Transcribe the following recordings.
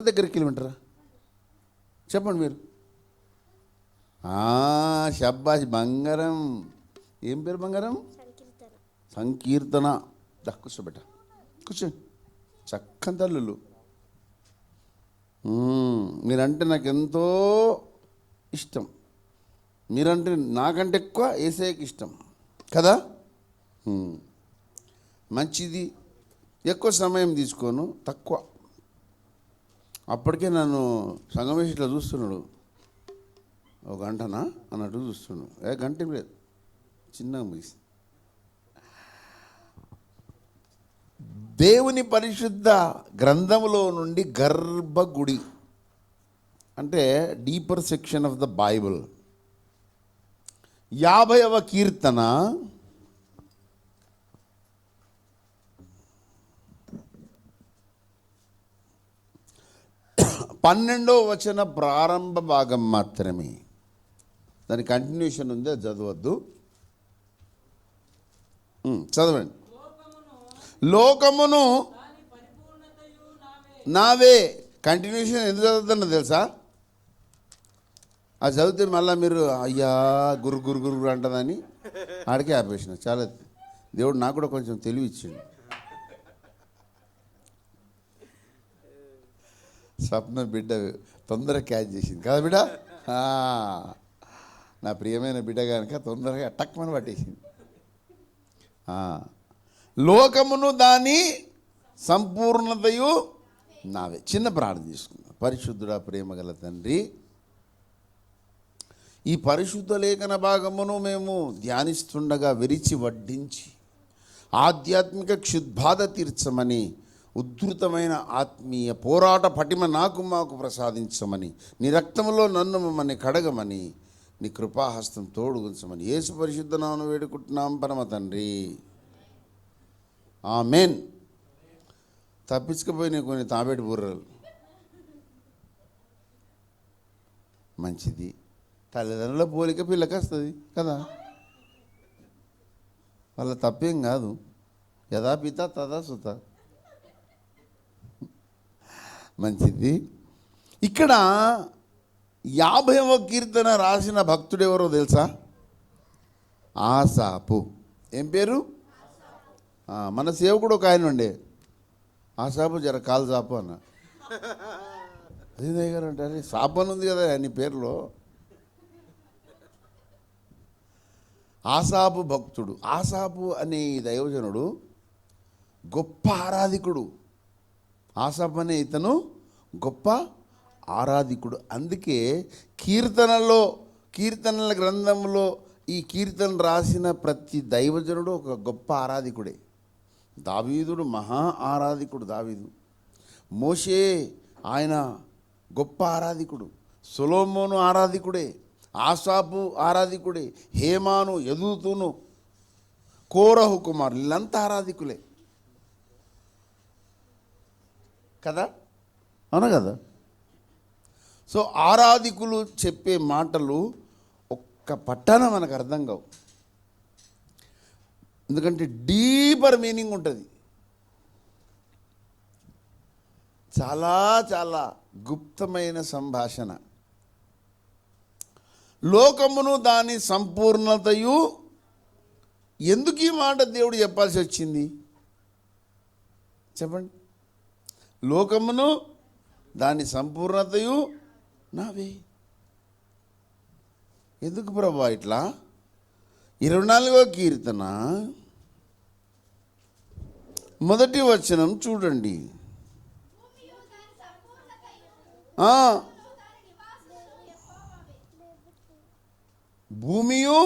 దగ్గరికి వెళ్ళి వింటారా? చెప్పండి మీరు. షబ్బాష్ బంగారం. ఏం పేరు బంగారం? సంకీర్తన. కూర్చోబెట్ట, కూర్చో. చక్కని తల్లులు. మీరంటే నాకు ఎంతో ఇష్టం. మీరంటే నాకంటే ఎక్కువ యేసయ్యకి ఇష్టం కదా. మంచిది. ఎక్కువ సమయం తీసుకోను, తక్కువ. అప్పటికే నన్ను సంగమేష్ ఇట్లా చూస్తున్నాడు. ఒక గంటనా అన్నట్టు చూస్తున్నాడు. గంట ఏం లేదు, చిన్నగా ముగిసి. దేవుని పరిశుద్ధ గ్రంథములో నుండి గర్భగుడి అంటే deeper section of the Bible, 50వ కీర్తన 12వ వచన ప్రారంభ భాగం మాత్రమే. దాని కంటిన్యూషన్ ఉంది, అది చదవద్దు. చదవండి. లోకమును నావే. కంటిన్యూషన్ ఎందుకు చదువుతున్నా తెలుసా? అది చదివితే మళ్ళీ మీరు అయ్యా గురు గురు గురు అంటదని ఆడికే ఆపేసిన. చాలా దేవుడు నాకు కూడా కొంచెం తెలివి ఇచ్చిండు. స్వప్న బిడ్డ తొందరగా క్యాచ్ చేసింది కదా బిడ్డ. నా ప్రియమైన బిడ్డ కనుక తొందరగా టక్మని పట్టేసింది. లోకమును దాని సంపూర్ణతయు నావే. చిన్న ప్రార్థన చేసుకుందాం. పరిశుద్ధుడా, ప్రేమ గల తండ్రి, ఈ పరిశుద్ధ లేఖన భాగమును మేము ధ్యానిస్తుండగా విరిచి వడ్డించి ఆధ్యాత్మిక క్షుద్బాధ తీర్చమని, ఉద్ధృతమైన ఆత్మీయ పోరాట పటిమ మాకు ప్రసాదించమని, నీ రక్తములో నన్ను మమ్మల్ని కడగమని, నీ కృపాహస్తం తోడుగుంచమని యేసు పరిశుద్ధ నామమున వేడుకుంటున్నాం పరమ తండ్రి. ఆమేన్. తప్పించుకుపోయినాయి కొన్ని తాబేటి బుర్రలు. మంచిది. తల్లిదండ్రుల పోలిక పిల్లకి వస్తుంది కదా, వాళ్ళ తప్పేం కాదు. యథా పిత తదా సుత. మంచిది. ఇక్కడ 50వ కీర్తన రాసిన భక్తుడు ఎవరో తెలుసా? ఆసాపు. ఏం పేరు? మన సేవకుడు ఒక ఆయన ఉండే, ఆసాపు జర కాలు సాపు అన్న. అదే దగ్గర అంటే సాపు అని ఉంది కదా నీ పేరులో. ఆసాపు భక్తుడు. ఆసాపు అనే ఈ దైవజనుడు గొప్ప ఆరాధికుడు. ఆసాపు అనే ఇతను గొప్ప ఆరాధికుడు. అందుకే కీర్తనల గ్రంథంలో ఈ కీర్తన రాసిన ప్రతి దైవజనుడు ఒక గొప్ప ఆరాధికుడే. దావీదుడు మహా ఆరాధికుడు. దావీదు. మోషే ఆయన గొప్ప ఆరాధికుడు. సొలొమోను ఆరాధికుడే. ఆసాపు ఆరాధికుడే. హేమాను, యదూతును, కోరహు కుమారులు వీళ్ళంతా ఆరాధికులే కదా, అవునా కదా? సో ఆరాధికులు చెప్పే మాటలు ఒక్క పట్టాన మనకు అర్థం కావు. ఎందుకంటే డీపర్ మీనింగ్ ఉంటుంది. చాలా చాలా గుప్తమైన సంభాషణ. లోకమును దాని సంపూర్ణతయు. ఎందుకు ఈ మాట దేవుడు చెప్పాల్సి వచ్చింది చెప్పండి? లోకమును దాని సంపూర్ణతయు నావే. ఎందుకు ప్రభా ఇట్లా? 24వ కీర్తన 1వ వచనం చూడండి. భూమియు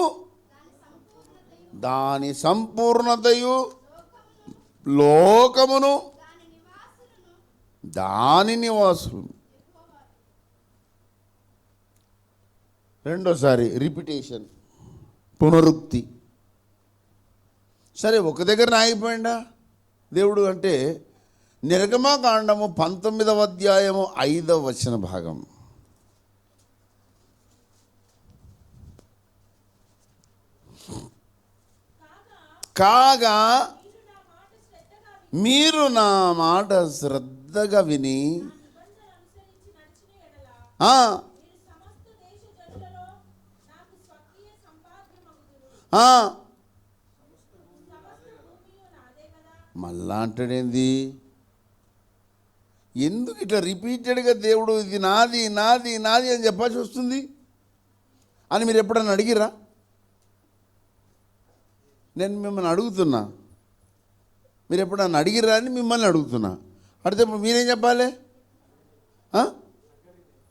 దాని సంపూర్ణతయు, లోకమును దాని నివాసులు. రెండోసారి రిపిటేషన్, పునరుక్తి. సరే, ఒక దగ్గర ఆగిపోయిందా దేవుడు అంటే? నిర్గమకాండము 19వ అధ్యాయము 5వ వచన భాగం. కాగా మీరు నా మాట శ్రద్ధగా విని ఆ, ఆ. మళ్ళా అంటాడేంది? ఎందుకు ఇట్లా రిపీటెడ్గా దేవుడు ఇది నాది నాది నాది అని చెప్పాల్సి వస్తుంది అని మీరు ఎప్పుడన్నా అడిగిరా? నేను మిమ్మల్ని అడుగుతున్నా, మీరు ఎప్పుడన్నా అడిగిరా అని మిమ్మల్ని అడుగుతున్నా. అడిగితే మీరేం చెప్పాలి?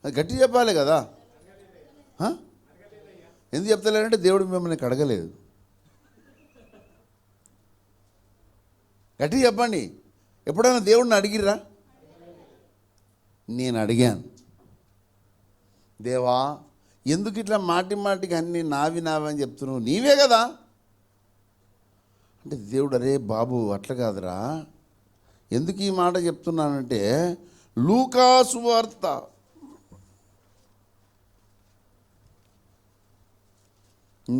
అది గట్టి చెప్పాలి కదా. ఎందుకు చెప్తలేనంటే దేవుడు మిమ్మల్ని కడగలేదు. గట్టి చెప్పండి. ఎప్పుడైనా దేవుడిని అడిగిర్రా? నేను అడిగాను, దేవా ఎందుకు ఇట్లా మాటి మాటికి అన్నీ నావి నావి అని చెప్తున్నావు, నీవే కదా అంటే దేవుడు, అరే బాబు అట్లా కాదురా, ఎందుకు ఈ మాట చెప్తున్నానంటే లూకా సువార్త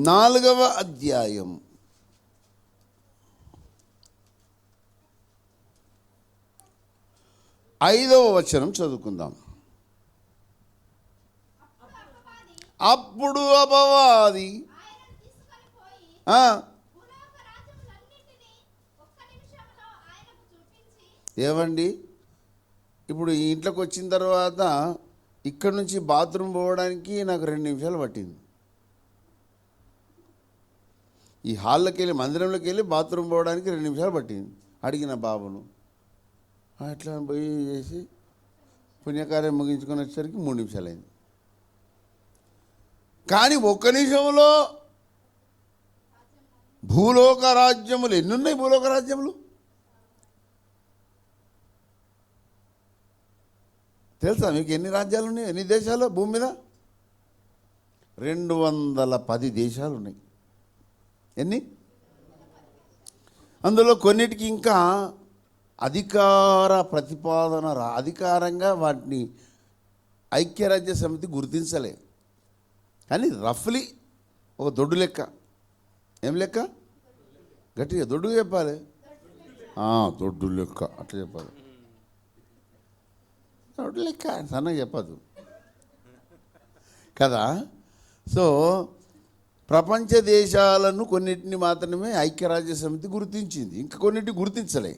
4వ అధ్యాయం 5వ వచనం చదువుకుందాం. అప్పుడు అపవాది ఏమండి, ఇప్పుడు ఈ ఇంట్లోకి వచ్చిన తర్వాత ఇక్కడ నుంచి బాత్రూమ్ పోవడానికి నాకు 2 నిమిషాలు పట్టింది. ఈ హాల్లోకి వెళ్ళి మందిరంలోకి వెళ్ళి బాత్రూమ్ పోవడానికి 2 నిమిషాలు పట్టింది. అడిగిన బాబును, అట్లా పోయి చేసి పుణ్యకార్యం ముగించుకొని వచ్చేసరికి 3 నిమిషాలు అయింది. కానీ 1 నిమిషంలో భూలోక రాజ్యములు ఎన్నున్నాయి? భూలోక రాజ్యములు తెలుసా మీకు? ఎన్ని రాజ్యాలు ఉన్నాయి? ఎన్ని దేశాలు భూమి మీద? 210 దేశాలు ఉన్నాయి. ఎన్ని? అందులో కొన్నిటికి ఇంకా అధికార ప్రతిపాదన అధికారంగా వాటిని ఐక్యరాజ్య సమితి గుర్తించలే. కానీ రఫ్లీ ఒక దొడ్డు లెక్క. ఏం లెక్క? గట్టిగా దొడ్డుగా చెప్పాలి. దొడ్డు లెక్క అట్లా చెప్పాలి. దొడ్డు లెక్క సన్నగా చెప్పదు కదా. సో ప్రపంచ దేశాలను కొన్నిటిని మాత్రమే ఐక్యరాజ్య సమితి గుర్తించింది, ఇంకా కొన్నిటిని గుర్తించలే.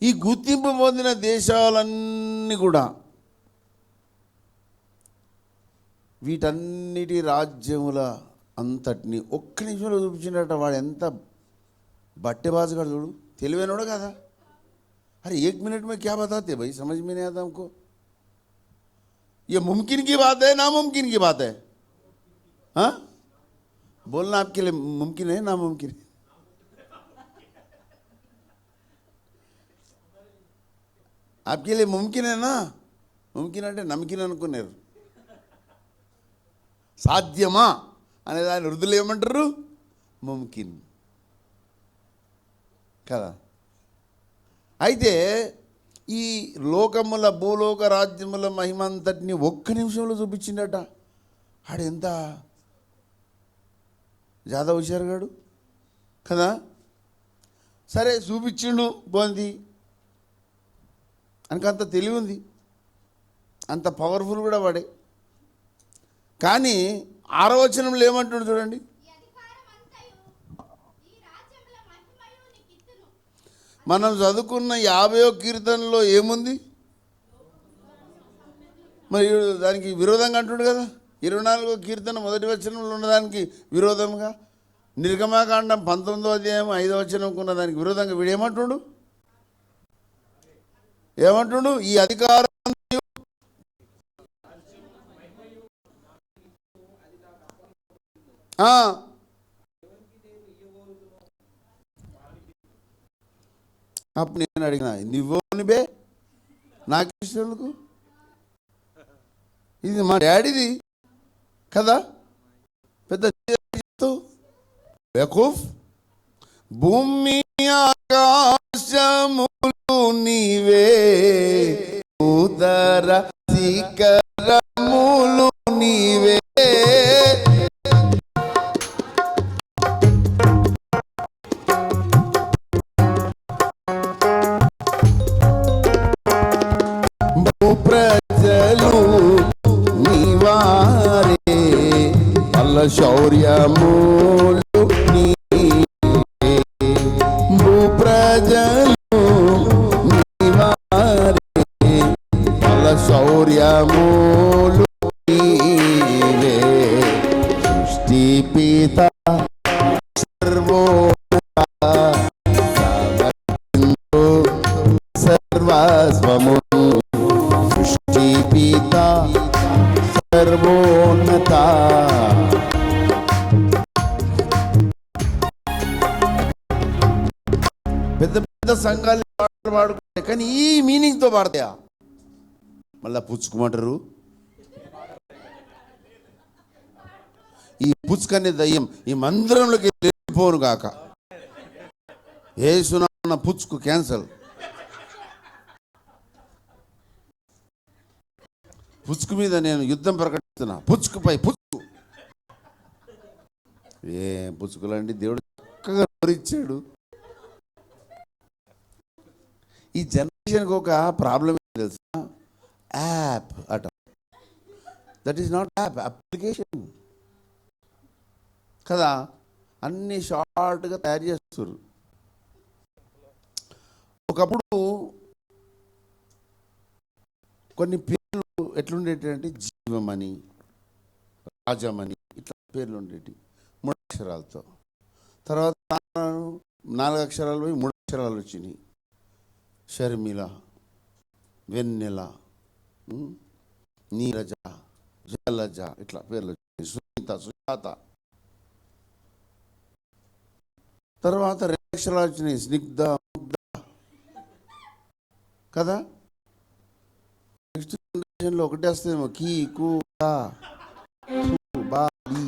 ఈ గుర్తింపు పొందిన దేశాలన్నీ కూడా వీటన్నిటి రాజ్యముల అంతటిని 1 నిమిషంలో చూపించినట్ట. వాడు ఎంత బట్టెబాజుగాడు చూడు, తెలివైనడు కదా. अरे 1 मिनट में क्या बताते भाई, समझ में नहीं आता हमको. ये मुमकिन की बात है नामुमकिन की बात है? हाँ, बोलना आपके लिए मुमकिन है नामुमकिन है? आपके लिए मुमकिन है ना? मुमकिन అంటే నమ్కిన్ అనుకున్నారు. సాధ్యమా అనే దాని ఉర్దూలో ఏమంటారు? ముమ్కిన్ కదా. అయితే ఈ లోకముల భూలోక రాజ్యముల మహిమంతటిని 1 నిమిషంలో చూపించిందట. ఆడెంత జాదా హుషారుగాడు కదా. సరే చూపించిండు, బాగుంది, అంత తెలివి ఉంది, అంత పవర్ఫుల్ కూడా వాడే. కానీ 6వ వచనంలో ఏమంటున్నాడు చూడండి. మనం చదువుకున్న 50వ కీర్తనలో ఏముంది? మరి దానికి విరోధంగా అంటున్నాడు కదా. 24వ కీర్తన 1వ వచనంలో ఉన్నదానికి విరోధంగా, నిర్గమకాండం 19వ అధ్యాయం 5వ వచనంకు ఉన్న దానికి విరోధంగా వీడు ఏమంటున్నాడు? ఏమంటున్నాడు? ఈ అధికారం అప్పుడు నేను అడిగిన, నువ్వోనిబే నాకు ఇష్టందుకు? ఇది మా డాడీది కదా. పెద్ద బేకూఫ్. భూమి ఆకాశములు నీవే, ఉదర శిఖరములు నీవే, ప్రజలు శౌర్యములు నీవే, భూప్రజలు నీవారే, బల శౌర్యములు నీవే, సృష్టి పిత సర్వస్వము, సృష్టి పిత సర్వోన్నత. పెద్ద పెద్ద సంఘాలు పాటలు పాడుకుంటాయి, కానీ ఈ మీనింగ్తో పాడతాయా? మళ్ళా పుచ్చుకోమంటారు. ఈ పుచ్చుకనే దయ్యం ఈ మందిరంలోకి వెళ్ళిపోను గాక. యేసునామమున పుచ్చుకు క్యాన్సల్. పుచ్చుకు మీద నేను యుద్ధం ప్రకటిస్తున్నా. పుచ్చుకుపై పుచ్చుకు. ఏ పుచ్చుకులండి, దేవుడు చక్కగా వివరించాడు. ఈ జనరేషన్కి ఒక ప్రాబ్లం తెలుసా? యాప్ అట. That is not app, application కదా. అన్నీ షార్ట్గా తయారు చేస్తారు. ఒకప్పుడు కొన్ని పేర్లు ఎట్లుండేటంటే జీవమని, రాజమని, ఇట్లా పేర్లు ఉండేవి 3 అక్షరాలతో. తర్వాత 4 అక్షరాలు పోయి 3 అక్షరాలు వచ్చినాయి. షర్మిల, వెన్నెల, నీరజ, జలజ, ఇట్లా పేర్లు వచ్చినాయి. సునీత, సుజాత. తర్వాత 2 అక్షరాలు వచ్చినాయి. స్నిగ్ధ, ముగ్ధ కదా. నెక్స్ట్ జనరేషన్లో ఒకటే వస్తుందేమో, కీ, కు, బా, బి.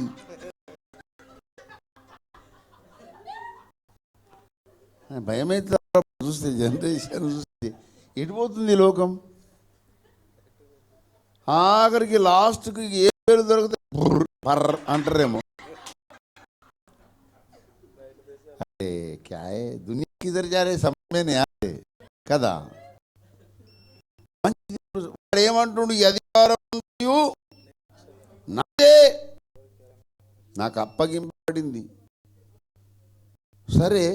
భయమైతే చూస్తే, జనరేషన్ చూస్తే ఎటుపోతుంది ఈ లోకం. ఆఖరికి లాస్ట్కి ఏ పేరు దొరికితే పర్ అంటారేమో. అరే క్యా హై, దునియా కిధర్ జా రే సమజ్ మే నహీ ఆతే కదా. వాడు ఏమంటుండు, ఈ అధికారం నాదే, నాకు అప్పగింపబడింది. సరే,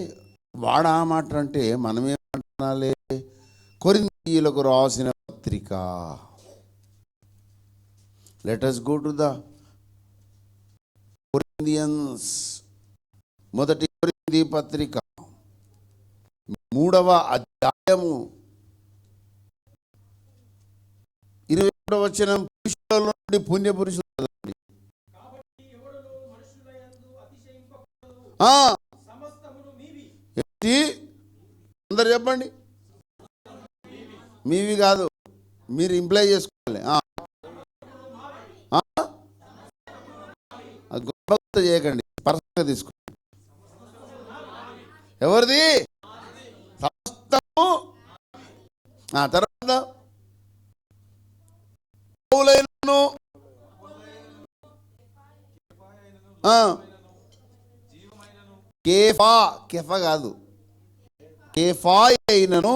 వాడు ఆ మాట అంటే మనమేమంటున్నాలే. కొరింథీయులకు రాసిన పత్రిక, let us go to the Corinthians, మొదటి కొరింథీ పత్రిక 3వ అధ్యాయము 21వ వచనం. పురుషుల నుండి పుణ్య పురుషులు. అందరు చెప్పండి. మీవి కాదు, మీరు ఇంప్లై చేసుకోవాలి. గొప్ప చేయకండి, పర్సనల్గా తీసుకోండి. ఎవరిది? సమస్తము. తర్వాత కేఫా, కెఫా కాదు, కేఫా అయినను,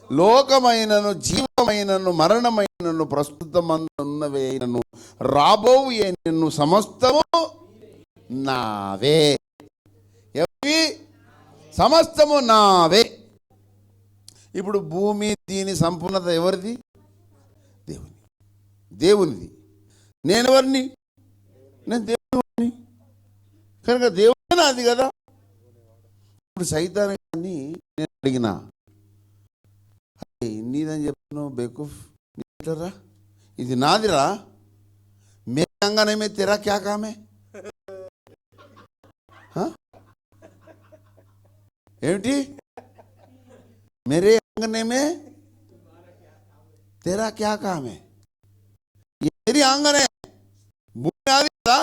లోకమైనను, జీవమైనను, మరణమైనను, ప్రస్తుతమందున్నవి అయినను, రాబోవు అయినను, సమస్తము నావే. ఎవరి? సమస్తము నావే. ఇప్పుడు భూమి, దీని సంపూర్ణత ఎవరిది? దేవునిది. నేను ఎవరిని? నేను దేవుని. కనుక దేవుడే నాది కదా. ఇప్పుడు సైతాన్ కానీ నేను అడిగినా, నీదని చెప్తున్నావు బేకూఫ్, రా, ఇది నాదిరా, మే అంగనే మే తెరా క్యా కామే? ఏమిటి? मेरे आंगने में तेरा क्या काम है? ये मेरी आंगन है. భూమి నాది కదా.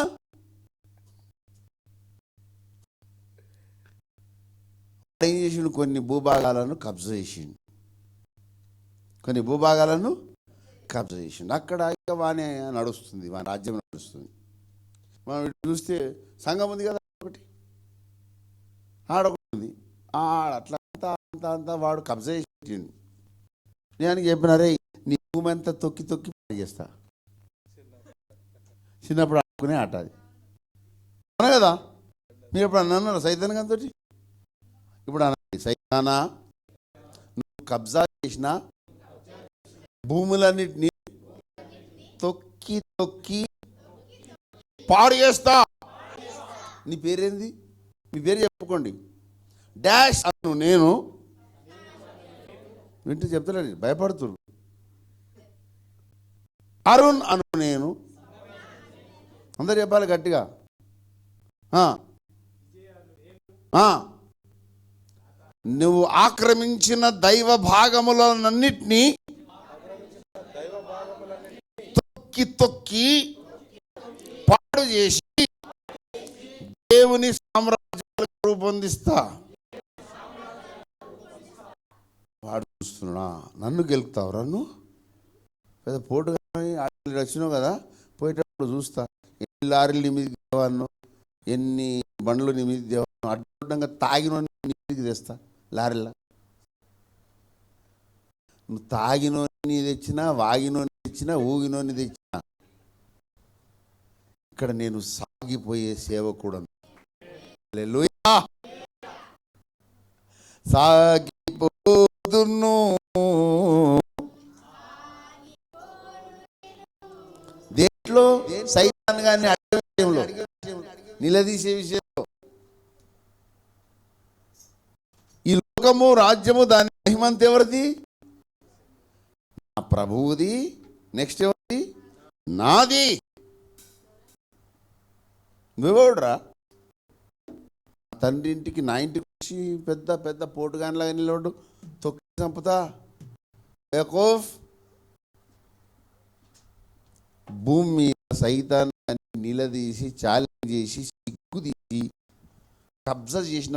ఏం చేసిండు? కొన్ని భూభాగాలను కబ్జా చేసిండు. అక్కడ ఇక వానే నడుస్తుంది, వాని రాజ్యం నడుస్తుంది. మనం చూస్తే సంఘం ఉంది కదా ఒకటి, ఆడొకటి ఉంది. అట్లా అంతా వాడు కబ్జా చేసిండు. నేను చెప్పినారే, నీ భూమి అంతా తొక్కి చేస్తా. చిన్నప్పుడు ఆడుకునే ఆట అది. అవునా కదా? మీరు ఎప్పుడు అన్నారు సైతాన్ గారితో? ఇప్పుడు అనండి, సైతానా నువ్వు కబ్జా చేసిన భూములన్నిటినీ తొక్కి తొక్కి పాడు చేస్తా. నీ పేరేంది? మీ పేరు చెప్పుకోండి. డాష్ అను నేను. వింటూ చెప్తాడు, భయపడుతుడు. అరుణ్ అను నేను. అందరు చెప్పాలి గట్టిగా. నువ్వు ఆక్రమించిన దైవ భాగములన్నిటినీ తొక్కి తొక్కి పాడు చేసి దేవుని సామ్రాజ్యాలు రూపొందిస్తా. వాడు చూస్తున్నా, నన్ను గెలుపుతావు, నన్ను పెద్ద పోటు వచ్చినావు కదా, పోయేటప్పుడు చూస్తా ఎన్ని లారీలు నిమిది దేవాను, ఎన్ని బండ్లు నిమిది దేవాను, అడ్డంగా తాగిన నిమిదికి తెస్తా లారీలా. నువ్వు తాగినోని తెచ్చినా, వాగినోని తెచ్చినా, ఊగినోని తెచ్చినా, ఇక్కడ నేను సాగిపోయే సేవకుడను. హల్లెలూయా. సాగిపోదును దేంట్లో? సైతాన్ గారిని అడిగే విషయంలో, నిలదీసే విషయంలో. ఈ లోకము, రాజ్యము, దాని మహిమంత ఎవరిది? నా ప్రభువుది. నెక్స్ట్ ఎవరిది? నాది. నువ్వెవడురా? తండ్రి ఇంటికి, నా ఇంటికి వచ్చి పెద్ద పెద్ద పోటుగానిలాగా నిలబడు, తొక్కి చంపుతా. భూమి మీద సైతాన్ని నిలదీసి, ఛాలెంజ్ చేసి, సిగ్గు తీసి, కబ్జా చేసిన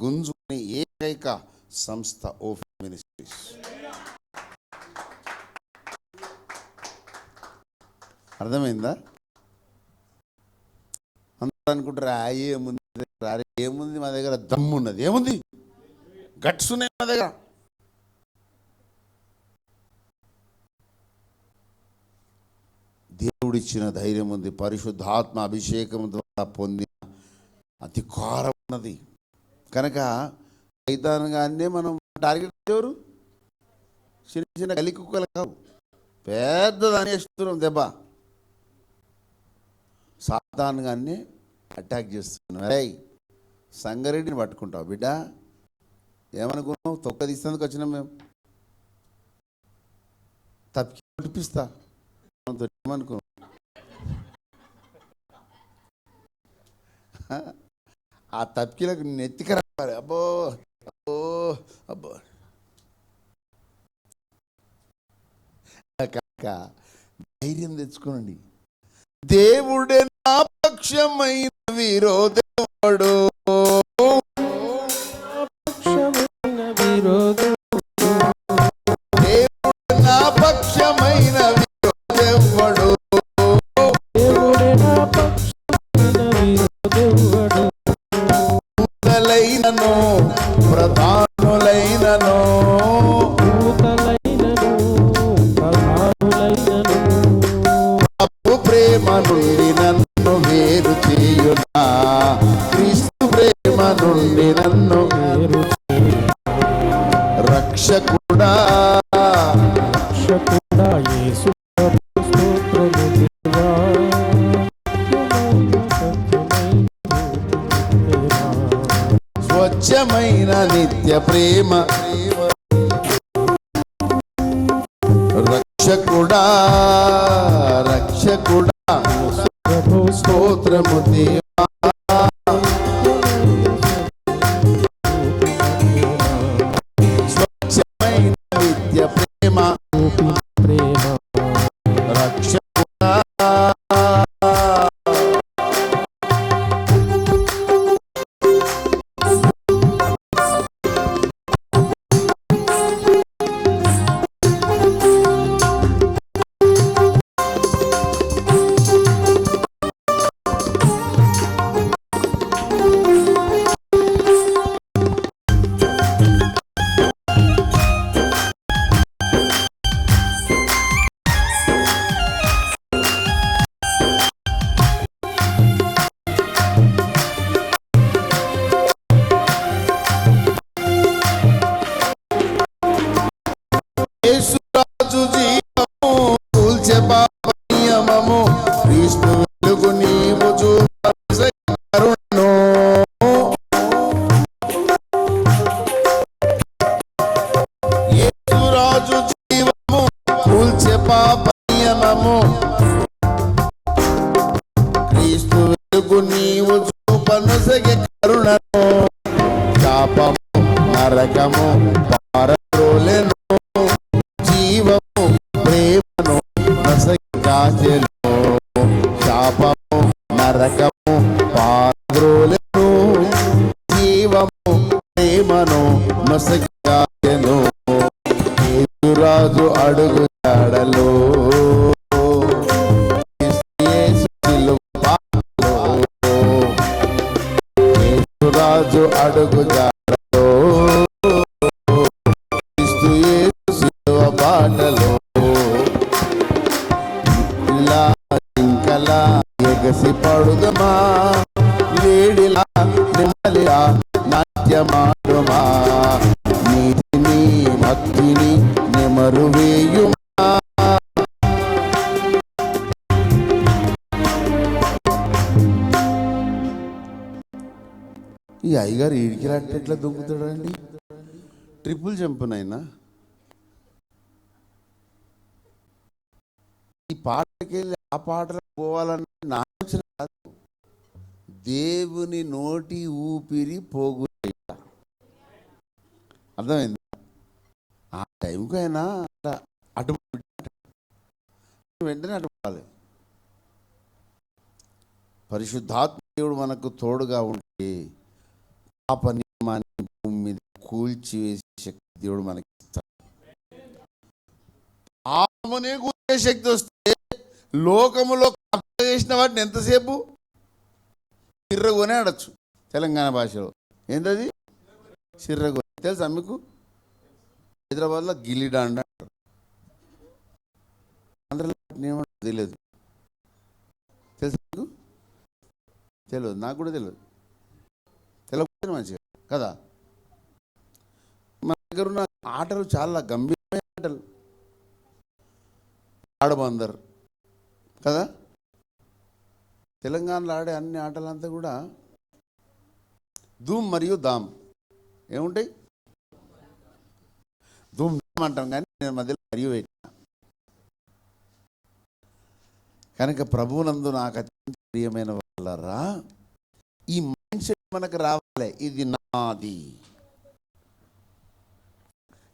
గుంజుకునే ఏకైక సంస్థ ఓఫ్ మినిస్ట్రీస్. అర్థమైందా? అందరూ అనుకుంటారా ఏముంది, ఏముంది మా దగ్గర? దమ్ము ఉన్నది. ఏముంది? గట్స్ ఉన్నాయి మా దగ్గర. దేవుడిచ్చిన ధైర్యం ఉంది, పరిశుద్ధాత్మ అభిషేకం ద్వారా పొందిన అధికారం ఉన్నది. కనుక సైతాన్గానే మనం టార్గెట్ ఎవరు? చిన్న చిన్న గలి కుక్కలు కావు, పెద్దదాన్ని వేస్తున్నాం దెబ్బ. సాతాన్గానే అటాక్ చేస్తున్నాం. అరే సంగారెడ్డిని పట్టుకుంటావు బిడ్డ, ఏమనుకున్నావు? తొక్క తీసేందుకు వచ్చినాం మేము, తప్పి నడిపిస్తా ఏమనుకున్నావు? ఆ తప్పిలకు నెత్తిక రావాలి. అబ్బో అబ్బో అబ్బో. కాక ధైర్యం తెచ్చుకోనండి. దేవుడే నా పక్షమైన విరోధుడు, దేవుడు నా పక్షమైన విరోధుడు, దూతలైనను ప్రధానులైనను, ప్రభు ప్రేమ నుండి నన్ను వేరు చేయునా, క్రీస్తు ప్రేమ నుండి నన్ను వేరు రక్షకుడా, రక్షకుడా యేసు స్వచ్ఛమైన నిత్య ప్రేమ, రక్షకుడా రక్షకుడా స్తోత్రము దేవా, స్వచ్ఛమైన నిత్య ప్రేమ, రక్షకుడా. పాప నియమము క్రీస్తు వెలుగు నీవు చూపనొసగే కరుణను శాపము నరకము పారద్రోలెను జీవము ప్రేమను నొసగి కాచెను శాపము నరకము పారద్రోలెను జీవము ప్రేమను నొసగి కాచెను యేసురాజు అడుగు జాడలో యేసురాజు అడుగు జాడలో క్రీస్తు యేసు సిలువ బాటలో ఇలా ఇంకలా ఎగసి పడుదమా వేడిలా నిమ్మలిలా నాట్యమాడుమా నీతిని భక్తిని నెమరు వేయుమా. ఈ అయ్యగారు ఈడికిలాంటి ఎట్లా దుంకుతాడండి? ట్రిపుల్ జంపునైనా ఈ పాటకి వెళ్ళి ఆ పాటలకు పోవాలంటే నా ఆలోచన కాదు, దేవుని నోటి ఊపిరి పోగు. అర్థమైంది? ఆ టైంకి అయినా అటు వెంటనే అటు పోవాలి. పరిశుద్ధాత్మ దేవుడు మనకు తోడుగా ఉంటే పాప నియమాన్ని భూమి మీద కూల్చివేసే శక్తి దేవుడు మనకి ఇస్తాడు. పాపమునే కూల్చే శక్తి వస్తే లోకములో చేసిన వాటిని ఎంతసేపు సిర్రగొనే ఆడచ్చు. తెలంగాణ భాషలో ఏంటది? సిర్రగొని. తెలుసా మీకు? హైదరాబాద్లో గిల్లిడాండ అంటారు. ఆంధ్రలో ఏమంటారు తెలియదు. తెలుసా మీకు? తెలియదు. నాకు కూడా తెలియదు. తెలియకపోతే మంచిగా కదా. మన దగ్గర ఉన్న ఆటలు చాలా గంభీరమైన ఆటలు. ఆడబందర్ కదా. తెలంగాణలో ఆడే అన్ని ఆటలంతా కూడా ధూమ్ మరియు దామ్ ఏముంటాయి? ధూమ్ ధామ్ అంటాం, కానీ నేను మధ్యలో మరియు పెట్టిన. కనుక ప్రభువునందు నాకు అత్యంత ప్రియమైన వాళ్ళరా, ఈ మైండ్ సెట్ మనకు రావాలి. ఇది నాది.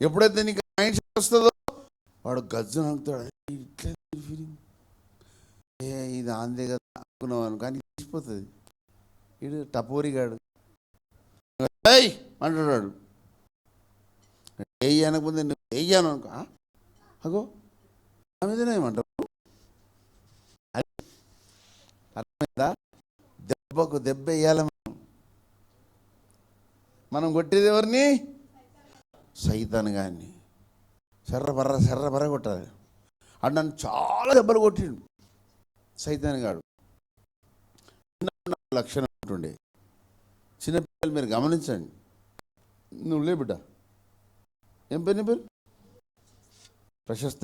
ఎప్పుడైతే నీకు మైండ్ సెట్ వస్తుందో వాడు గజ్జు నవ్వుతాడు. ఇట్లా ఫీలింగ్ ఇది ఆందే కదా అనుకున్నాను, కానీ తీసిపోతుంది. వీడు టపోరిగాడు అంటున్నాడు. వెయ్యి అనకపోతే నువ్వు వెయ్యాను అనుకో, అగో నా మీదనే ఏమంటావు? అర్థమైందా? దెబ్బకు దెబ్బ వేయాలి. మనం కొట్టేది ఎవరిని? సైతాన్ గారిని. శర్ర కొట్టాలి. అటు నన్ను చాలా దెబ్బలు కొట్టిండు సైతాన్ గాడు. లక్షణం ఉంటుండే. చిన్నపిల్లలు మీరు గమనించండి. నువ్వు లే బిడ్డ, ఏం పేరు నీ పేరు? ప్రశస్త.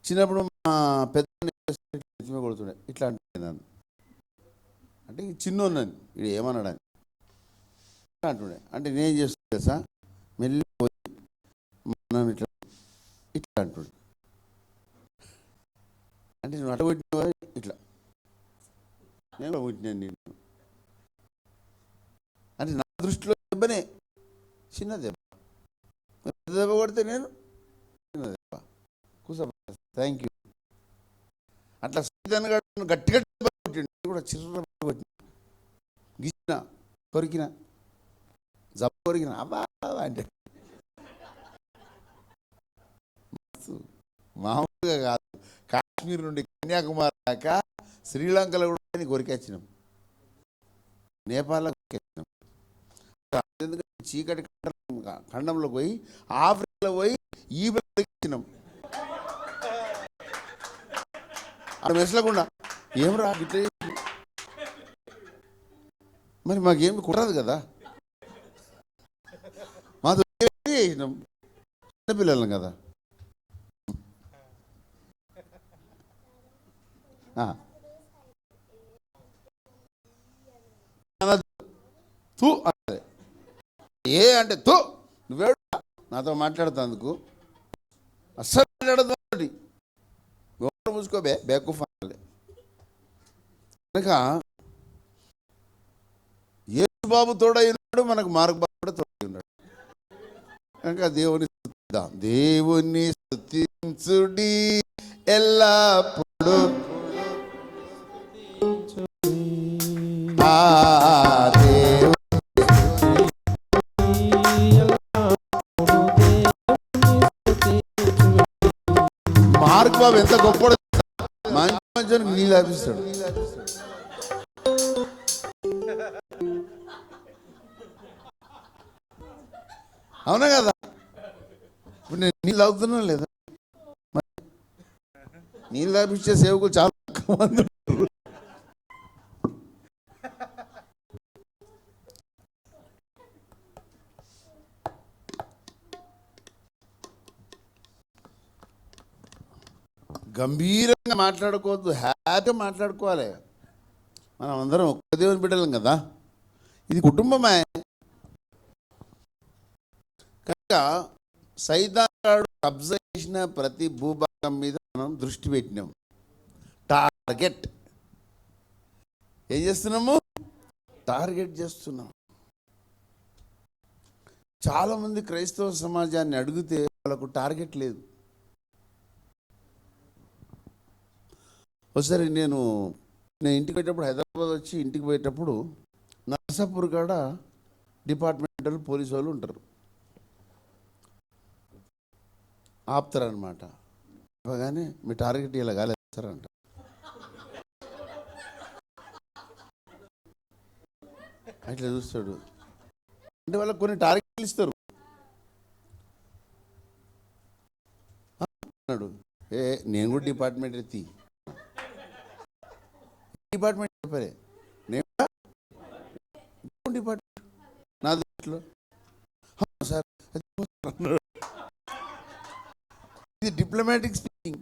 చిన్నప్పుడు మా పెద్ద కొడుతుండే. ఇట్లా అంటే నన్ను అంటే చిన్నోన్నాను, ఇది ఏమన్నాడని అంటుండే. అంటే నేను చేస్తుండే సార్ మెల్లి పోయి మనం ఇట్లా ఇట్లా అంటుండే. అంటే నువ్వు అట్ట కొట్టిన ఇట్లా నేను కొట్టినాను నేను అంటే నా దృష్టిలో దెబ్బనే చిన్న దెబ్బ. పెద్ద దెబ్బ కొడితే నేను చిన్న దెబ్బ. కూసా థ్యాంక్ యూ. అట్లా సైతాన్ గాడు గట్టిగా దెబ్బ కొట్టిండు కూడా చిర్ర కొట్టిన, గిచ్చిన, కొరికిన, జబ్బ కొరికిన. అబ్బా అంటే మామూలుగా కాదు. కాశ్మీర్ నుండి కన్యాకుమారి దాకా శ్రీలంకలో కూడా కొరికొచ్చినాం, నేపాల్లో కొరికొచ్చినాం. ఎందుకంటే చీకటి ఖండంలో పోయి ఆఫ్రికాలో పోయి ఈ కొరికొచ్చినాం. అక్కడ మెసలకుండా ఏం రా ఇట్లా మరి మాకేమి కుదరదు కదా. మాతో చేసినాం, చిన్నపిల్లలం కదా. తూ అంటే ఏ అంటే తూ నువ్వేడు నాతో మాట్లాడుతందుకు అస్సలు మాట్లాడదు. గోడ మూసుకోబే బేకూఫ్ అనాలి. కనుక యేసుబాబు తోడైనాడు, మనకు మార్గబాబు కూడా తోడై ఉన్నాడు. కనుక దేవుని స్తుతిద్దాం. దేవుని స్తుతించుడి ఎల్లప్పుడు, మార్గబాబు ఎంత గొప్ప మంచి మంచి నీళ్ళు ఆపిస్తాడు. అవునా కదా? ఇప్పుడు నేను నీళ్ళు తాగుతున్నా లేదా? నీళ్ళు తాపించే సేవకులు చాలా తక్కువ మంది. గంభీరంగా మాట్లాడుకోవద్దు, హ్యాపీగా మాట్లాడుకోవాలి. మనం అందరం ఒక్క దేవుని బిడ్డలం కదా, ఇది కుటుంబమే. కనుక సైతాను కబ్జా చేసిన ప్రతి భూభాగం మీద మనం దృష్టి పెట్టినాం. టార్గెట్ ఏం చేస్తున్నాము? టార్గెట్ చేస్తున్నాం. చాలామంది క్రైస్తవ సమాజాన్ని అడిగితే వాళ్ళకు టార్గెట్ లేదు. ఒకసారి నేను ఇంటికి పోయేటప్పుడు, హైదరాబాద్ వచ్చి ఇంటికి పోయేటప్పుడు నర్సాపూర్ కాడ డిపార్ట్మెంటల్ పోలీసు వాళ్ళు ఉంటారు, ఆపుతారనమాట. కానీ మీ టార్గెట్ ఇలా కాలేస్తారంట. అట్లా చూస్తాడు. అంటే వాళ్ళకి కొన్ని టార్గెట్లు ఇస్తారు. అన్నాడు, నేను కూడా డిపార్ట్మెంట్ ఎత్తి డిపార్ట్మెంట్ చెప్పారే, నేను డిపార్ట్మెంట్ నా దృష్టిలో సార్. ఇది డిప్లొమాటిక్ స్పీకింగ్,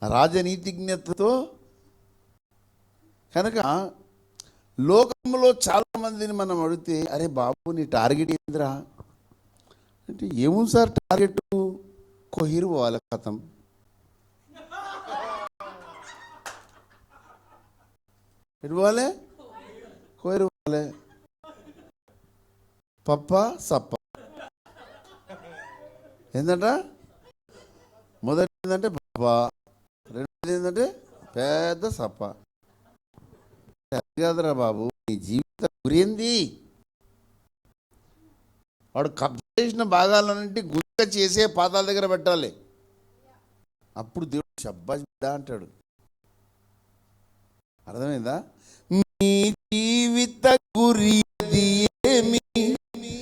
రాజనీతిజ్ఞతతో. కనుక లోకంలో చాలామందిని మనం అడిగితే, అరే బాబు నీ టార్గెట్ ఏందిరా అంటే, ఏముంది సార్ టార్గెట్, కొహిరు పోవాలి, కథం ఎటు పోవాలి, కోయిరు పోవాలి, పప్ప సప్ప. ఏంటంట? మొదటి ఏంటంటే పప్ప, రెండోది ఏంటంటే పెద్ద సప్ప. కాదురా బాబు, నీ జీవిత గురేంది? వాడు కబ్జా చేసిన భాగాలన్నింటి గుంక చేసే పాదాల దగ్గర పెట్టాలి. అప్పుడు దేవుడు శబ్బాష్ బిడ్డ అంటాడు. అర్థమైందా? నీ జీవిత గురి ఏమి, నీ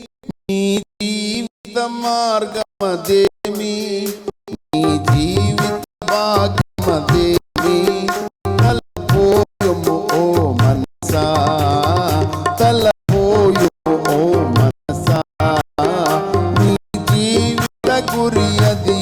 జీవిత మార్గమదేమి, నీ జీవిత భాగ్యమదేమి, తలపోయము ఓ మనసా, తలపోయము ఓ మనసా, నీ జీవిత గురి అది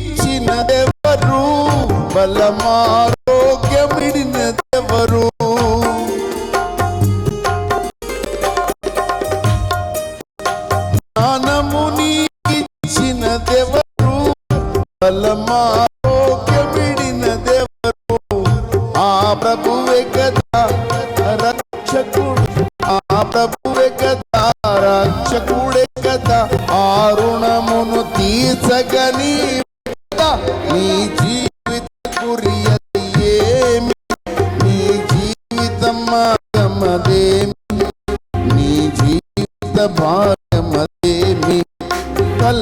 నీకిచ్చినదెవరు, బలమారోగ్యమిడినదెవరు, జ్ఞానము నీకిచ్చినదెవరు, బలమారోగ్యమిడినదెవరు, ఆ ప్రభువే కదా రక్షకుడు, ఆ ప్రభువే కదా రక్షకుడే కదా, ఆ రుణమును తీర్చగని నీ జీవిత గురి అది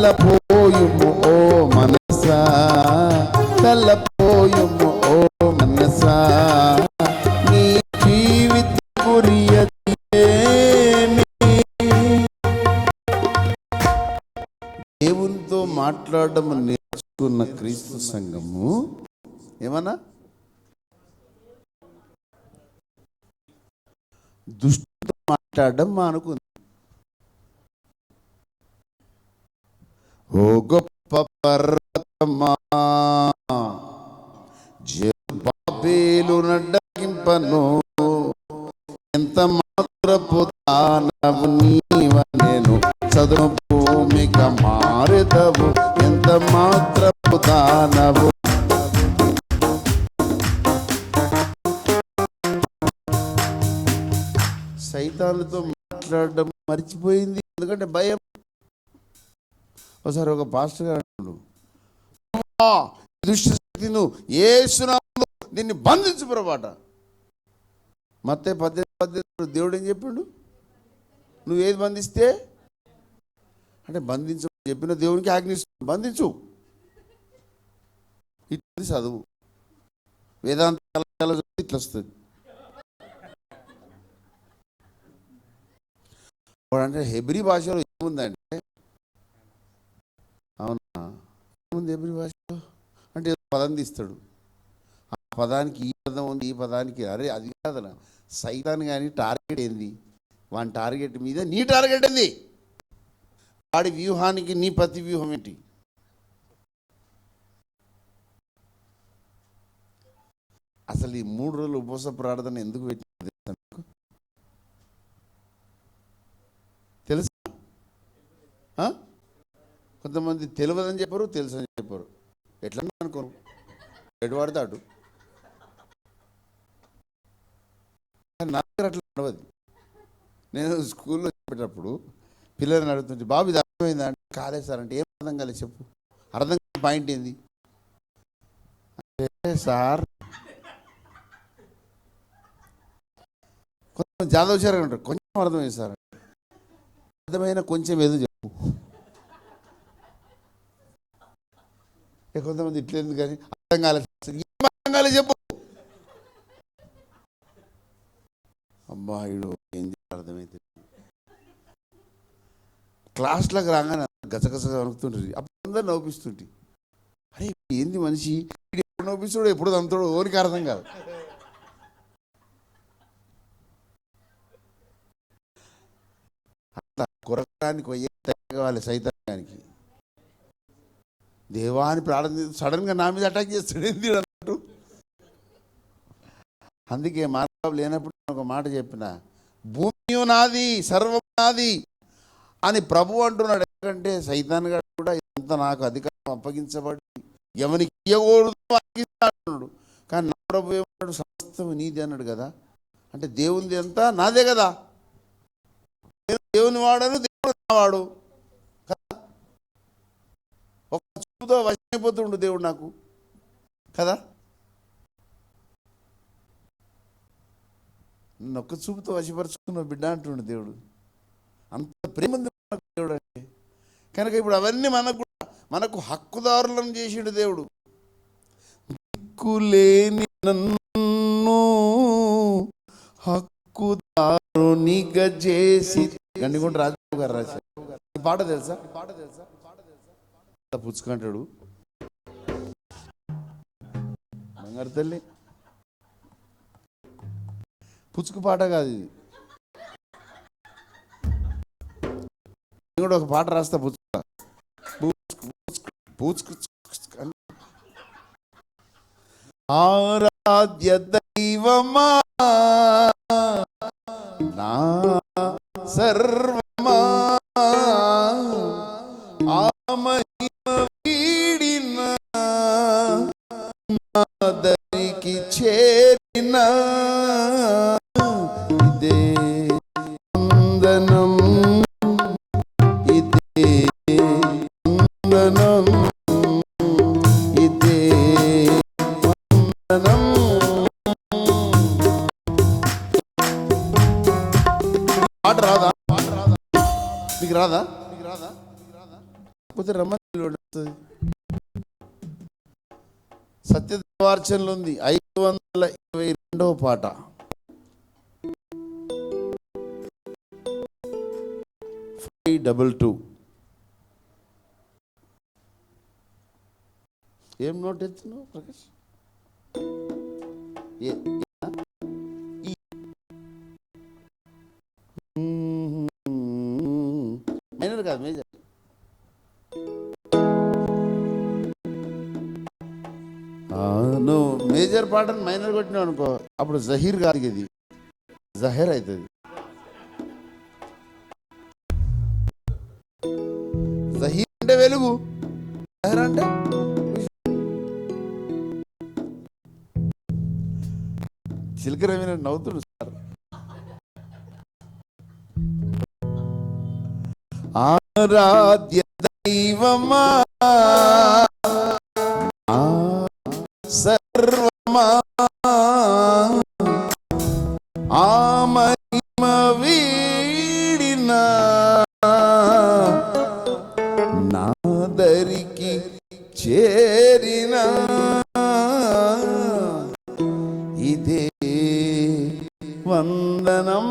తల్లపోయుము ఓ మనసా, తల్లపోయుము ఓ మనసా, నీ జీవిత గురియది ఏమి? దేవునితో మాట్లాడడం నేర్చుకున్న క్రీస్తు సంఘము ఏమన్నా దుష్టుతో మాట్లాడడం మానుకుంది. ఓ గొప్ప పర్వతమా, జెరుబ్బాబెలు నడ్డగింపను, ఎంత మాత్రపు దానవు నీవనెను, చదును భూమిగా మారెదవు, ఎంత మాత్రపు దానవు. సైతానుతో మాట్లాడడం మర్చిపోయింది, ఎందుకంటే భయం. ఒకసారి ఒక పాస్టర్ గారు అన్నాడు, దుష్ట శక్తిను యేసునామములో దీన్ని బంధించు ప్రభాట. మత్తయి 18 దేవుడు ఏం చెప్పాడు? నువ్వు ఏది బంధిస్తే అంటే బంధించు చెప్పిన దేవునికి ఆజ్ఞిస్తు, బంధించు. ఇట్లా చదువు, వేదాంత ఇట్లా వస్తుంది. అంటే హెబ్రీ భాషలో ఏముందంటే, అవునా ఏముంది హెబ్రీ భాషలో అంటే పదం తీస్తాడు, ఆ పదానికి ఈ పదం ఉంది, ఈ పదానికి అరే అది కాదన. సైతాన్ కానీ టార్గెట్ ఏంది? వాని టార్గెట్ మీద నీ టార్గెట్ ఏంది? వాడి వ్యూహానికి నీ ప్రతి వ్యూహం ఏంటి? అసలు ఈ 3 రోజులు ఉపవాస ప్రార్థన ఎందుకు పెట్టింది తెలుసా? కొంతమంది తెలియదని చెప్పారు, తెలుసు అని చెప్పారు. ఎట్లా అనుకోరు, ఎటు వాడితే అటు. నా దగ్గర అట్లా నడవదు. నేను స్కూల్లో చెప్పేటప్పుడు పిల్లల్ని అడుగుతుంటే, బాబు ఇది అర్థమైందా అంటే, కాలేదు సార్ అంటే, ఏం అర్థం కాలేదు చెప్పు, అర్థం కాని పాయింట్ ఏంది అంటే, సార్ కొంచెం జాదవ్ సార్ అంటారు, కొంచెం అర్థమైంది సార్, అర్థమైన కొంచెం ఏదో చెప్పు. కొంతమంది ఇట్లేదు కానీ అర్థం కాలేదు, ఏం అర్థం కాలేదు చెప్పు. అబ్బాయిడు ఏం అర్థమైతే క్లాస్లోకి రాగానే గసగసగా వణుకుతుంటుంది. అప్పుడు అందరు నవ్విస్తుంటే, అరే ఏంది మనిషి ఎప్పుడు నవ్విస్తాడు, ఎప్పుడు తంతాడు, ఓరికి అర్థం కాదు. అట్లా కొరకడానికి కావాలి సైతానికి. దేవాన్ని ప్రార్థన సడన్గా నా మీద అటాక్ చేస్తాడు ఏంది అన్నట్టు. అందుకే మార్గం లేనప్పుడు ఒక మాట చెప్పిన, భూమి నాది సర్వం నాది అని ప్రభు అంటున్నాడు. ఎందుకంటే సైతాన్ గారు కూడా ఇంత నాకు అధికారం అప్పగించబడి ఎవరికి ఇయ్యకూడదు అప్పగిస్తాడు. కానీ నా ప్రభు ఏమన్నాడు, సమస్తం నీది అన్నాడు కదా. అంటే దేవునిది అంతా నాదే కదా, దేవుని వాడను, దేవుడు నావాడు కదా. ఒక చూపుతో వశమైపోతుండు దేవుడు నాకు కదా. నొక్క చూపుతో వశపరుచుకున్న బిడ్డ అంటుండు దేవుడు. అంత ప్రేమ దేవుడు అంటే కనుక ఇప్పుడు అవన్నీ మనకు హక్కుదారులను చేసిండు దేవుడు. దిక్కులేని నన్ను హక్కుదారునిగా చేసి, గండిగుంట రాజు గారు రాశారు ఈ పాట తెలుసా? పుచ్చుకుంటాడు బంగారు తల్లి, పుచ్చుకు పాట కాదు ఇది. నేను కూడా ఒక పాట రాస్తా, పుచ్చుకు ఆరాధ్య దైవమా నా సర్వమా, ఆమహిమ వీడిన నాదరికి చేరిన ఇదే వందనం, ఇదే వందనం, ఇదే వందనం. పాట రాదా? మీకు రాదా? పోతే రమ్మని. సత్యవార్చనలు ఉంది 522వ పాట. ఏం నోట్ ఎత్తున్నావు ప్రకాష్? మైనర్ కాదు, మేజర్. నువ్వు మేజర్ పాటను మైనర్ కొట్టినావు అనుకో, అప్పుడు జహీర్ కాదు, ఇది జహీర్ అవుతుంది. జహీర్ అంటే వెలుగు, జహీర్ అంటే చిలక రవి నవ్వుతుడు సార్. ఆరాధ్య దైవమా సర్వమా ఆ మహిమ వీడిన నాదరికి చేరిన ఇదే వందనం.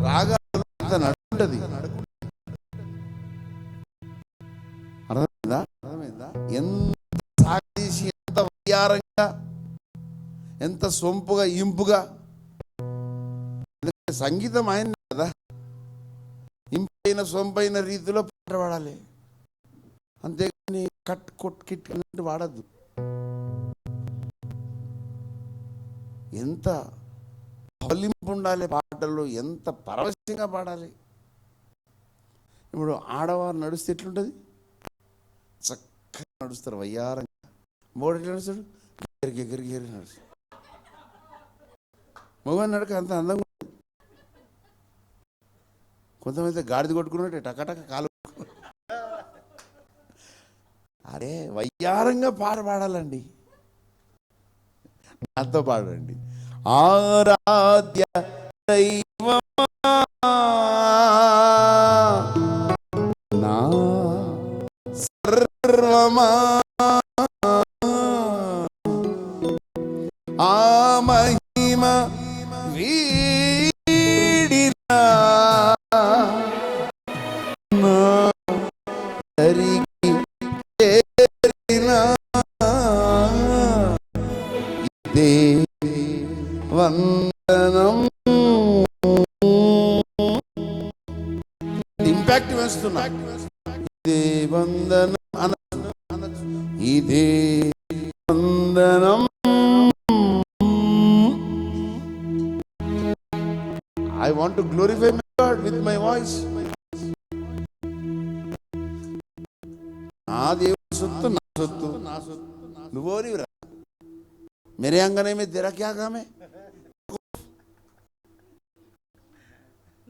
రాగా నడుంటది. అర్థమైందా? ఎంత సాగదీసి, ఎంత వయ్యారంగా, ఎంత సొంపుగా, ఇంపుగా. సంగీతం ఆయన కదా, ఇంపైన సొంపైన రీతిలో పాట పాడాలి, అంతేగాని కట్ కొట్ కిట్ వాడద్దు. ఎంత ఫలింపు ఉండాలి పాటల్లో, ఎంత పరవశంగా పాడాలి. ఇప్పుడు ఆడవారు నడుస్తే ఎట్లుంటుంది? చక్కగా నడుస్తారు, వయ్యారంగా. మోడీ ఎట్లా నడుస్తాడు? ఎగిరి నడుస్తాడు. మగవాడి నడక అంత అందంగా ఉంటుంది. కొంతమంది గాడిద కొట్టుకున్నట్టే టకటక కాలు. అరే వయ్యారంగా పాట పాడాలండి. నాతో పాడండి. ఆరాధ్య దైవమా నా సర్వమా ఆ మహిమ వీడినా నాదరికి చేరిన ఇదే వందనం. ఇంపాక్ట్ వేస్తున్నా. ఇదే వందనం, ఇదే వందనం. I want to glorify my God with my voice. నా దేవుని సొత్తు నా సొత్తు, నువ్వోరివిరా. मेरे अंगने में तेरा क्या काम है?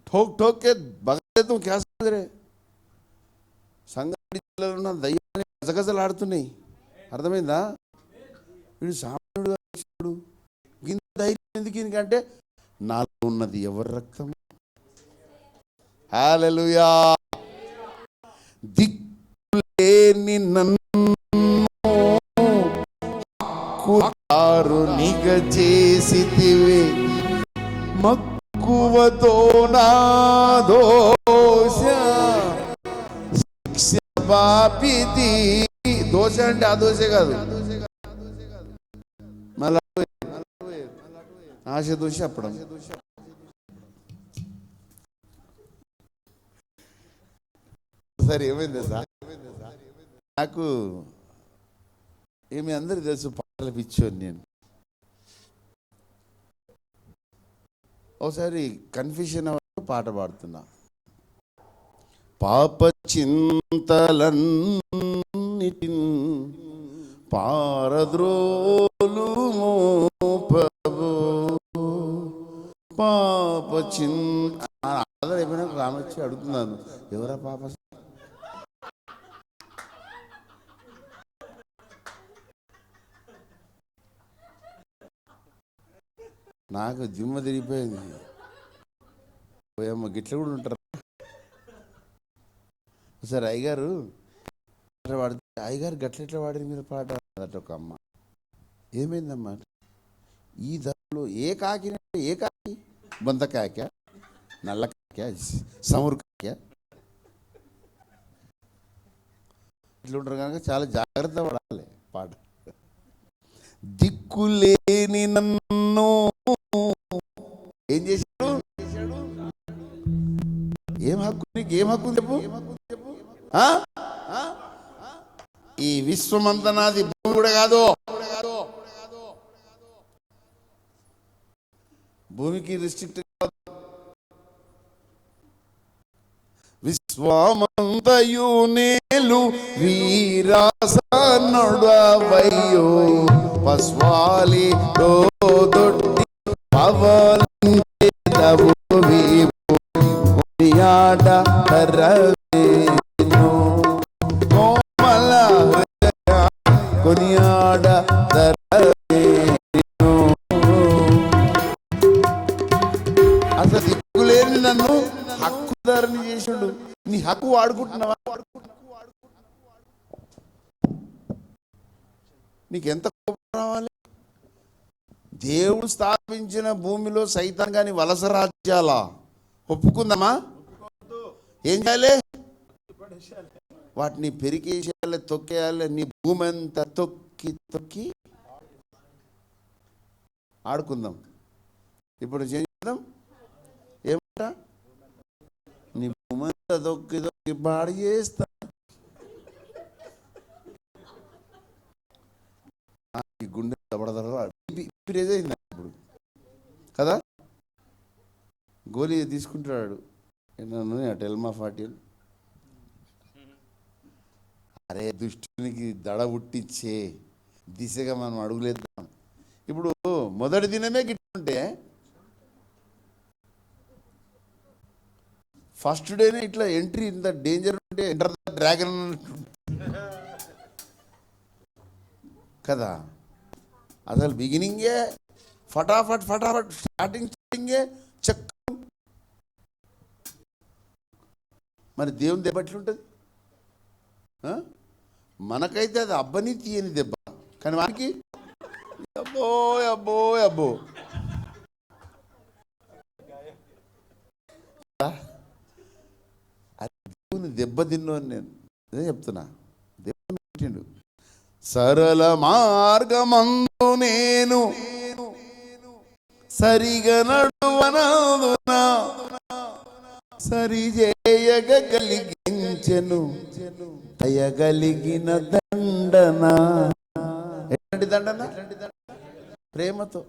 ठोक ठोक के बगल तुम क्या समझ रहे? సంగడి ఉన్న దయ్యాన్ని గజగజలాడుతున్నాయి. అర్థమైందా? వీడు సామాన్యుడు. ఇంత ధైర్యం ఎందుకు? ఎందుకంటే నాలో ఉన్నది ఎవరి రక్తం? హల్లెలూయా. దిక్కులేని నన్ను హక్కుదారునిగ చేసితివి, మక్కువతో నా దోష శిక్ష పాపితి. దోష అంటే ఆ దోష కాదు, మళ్ళా ఆశ దోష అప్పడం. సరే ఏమైంది సార్? నాకు ఏమి అందరు తెలుసు, పాటలు పిచ్చోని నేను. ఒకసారి కన్ఫ్యూషన్ పాట పాడుతున్నా. పాప చింతలన్నిటిన్ పారద్రోలు మోపవు, పాప చింత. ఆధార్ ఏమైనా రామొచ్చి అడుగుతున్నాను, ఎవరా పాప? నాకు జిమ్మ తిరిగిపోయింది. పోయమ్మ గిట్ల కూడా ఉంటారు. సార్ అయ్యగారు పాడితే అయ్యగారు గట్లెట్లా వాడి మీరు పాట అదట ఒక అమ్మ. ఏమైందమ్మా? ఈ ధరలో ఏ కాకి బొంత కాక, నల్ల కాక, సమురు కాక ఇట్లా ఉంటారు కనుక చాలా జాగ్రత్త పడాలి పాట. దిక్కులేని నన్ను ఏం చేశాడు? ఏం హక్కు నీకు? ఏం హక్కు చెప్పు? ఈ విశ్వమంతా నాది, భూమి కూడా కాదు. భూమికి రిస్ట్రిక్ట్ కాదు. విశ్వమంతయు నేలు వీరాస నొడవయ్యో పస్వాలి దొడ్డి పవలించెదవు వీపునియాడ తరవేను కోమల హృదయ కొనియాడ తరవేను. అసలు దిక్కులేని నన్ను హక్కుదారుని చేసిండు. నీ హక్కు వాడుకుంటున్నావా? నీకెంత కోపం రావాలి? దేవుడు స్థాపించిన భూమిలో సైతం కానీ వలస రాజ్యాల ఒప్పుకుందామా? ఏం చేయాలి? వాటిని పెరికేసేయాలి, తొక్కేయాలి. నీ భూమి అంతా తొక్కి తొక్కి ఆడుకుందాం. ఇప్పుడు చేద్దాం. ఏమంట? నీ భూమి అంతా తొక్కి తొక్కి పాడు చేస్తా. గుండె దబడదబడేదైంది ఇప్పుడు కదా. గోళీ తీసుకుంటాడు నన్ను టెల్మా 40. అరే దుష్టునికి దడ పుట్టించే దిశగా మనం అడుగులేద్దాం. ఇప్పుడు మొదటి దినమే గిట్టుంటే ఫస్ట్ డేనే ఇట్లా ఎంట్రీ ఇంత డేంజర్ ఉంటే ఎంటర్ ద డ్రాగన్ కదా. అసలు బిగినింగే ఫటాఫట్ స్టార్టింగే చెక్. మరి దేవుని దెబ్బ ఎట్లుంటుంది? మనకైతే అది అబ్బని తీయని దెబ్బ, కానీ వానికి అబ్బో అబ్బో అబ్బో. దేవుని దెబ్బ తిన్నాను నేను, అదే చెప్తున్నా. దేవుని పెట్టిండు. సరళ మార్గమందు నేను సరిగా నడువనందున సరిచేయగ కలిగించెను అయగలిగిన దండన. ఎట్లాంటి దండన? ప్రేమతో.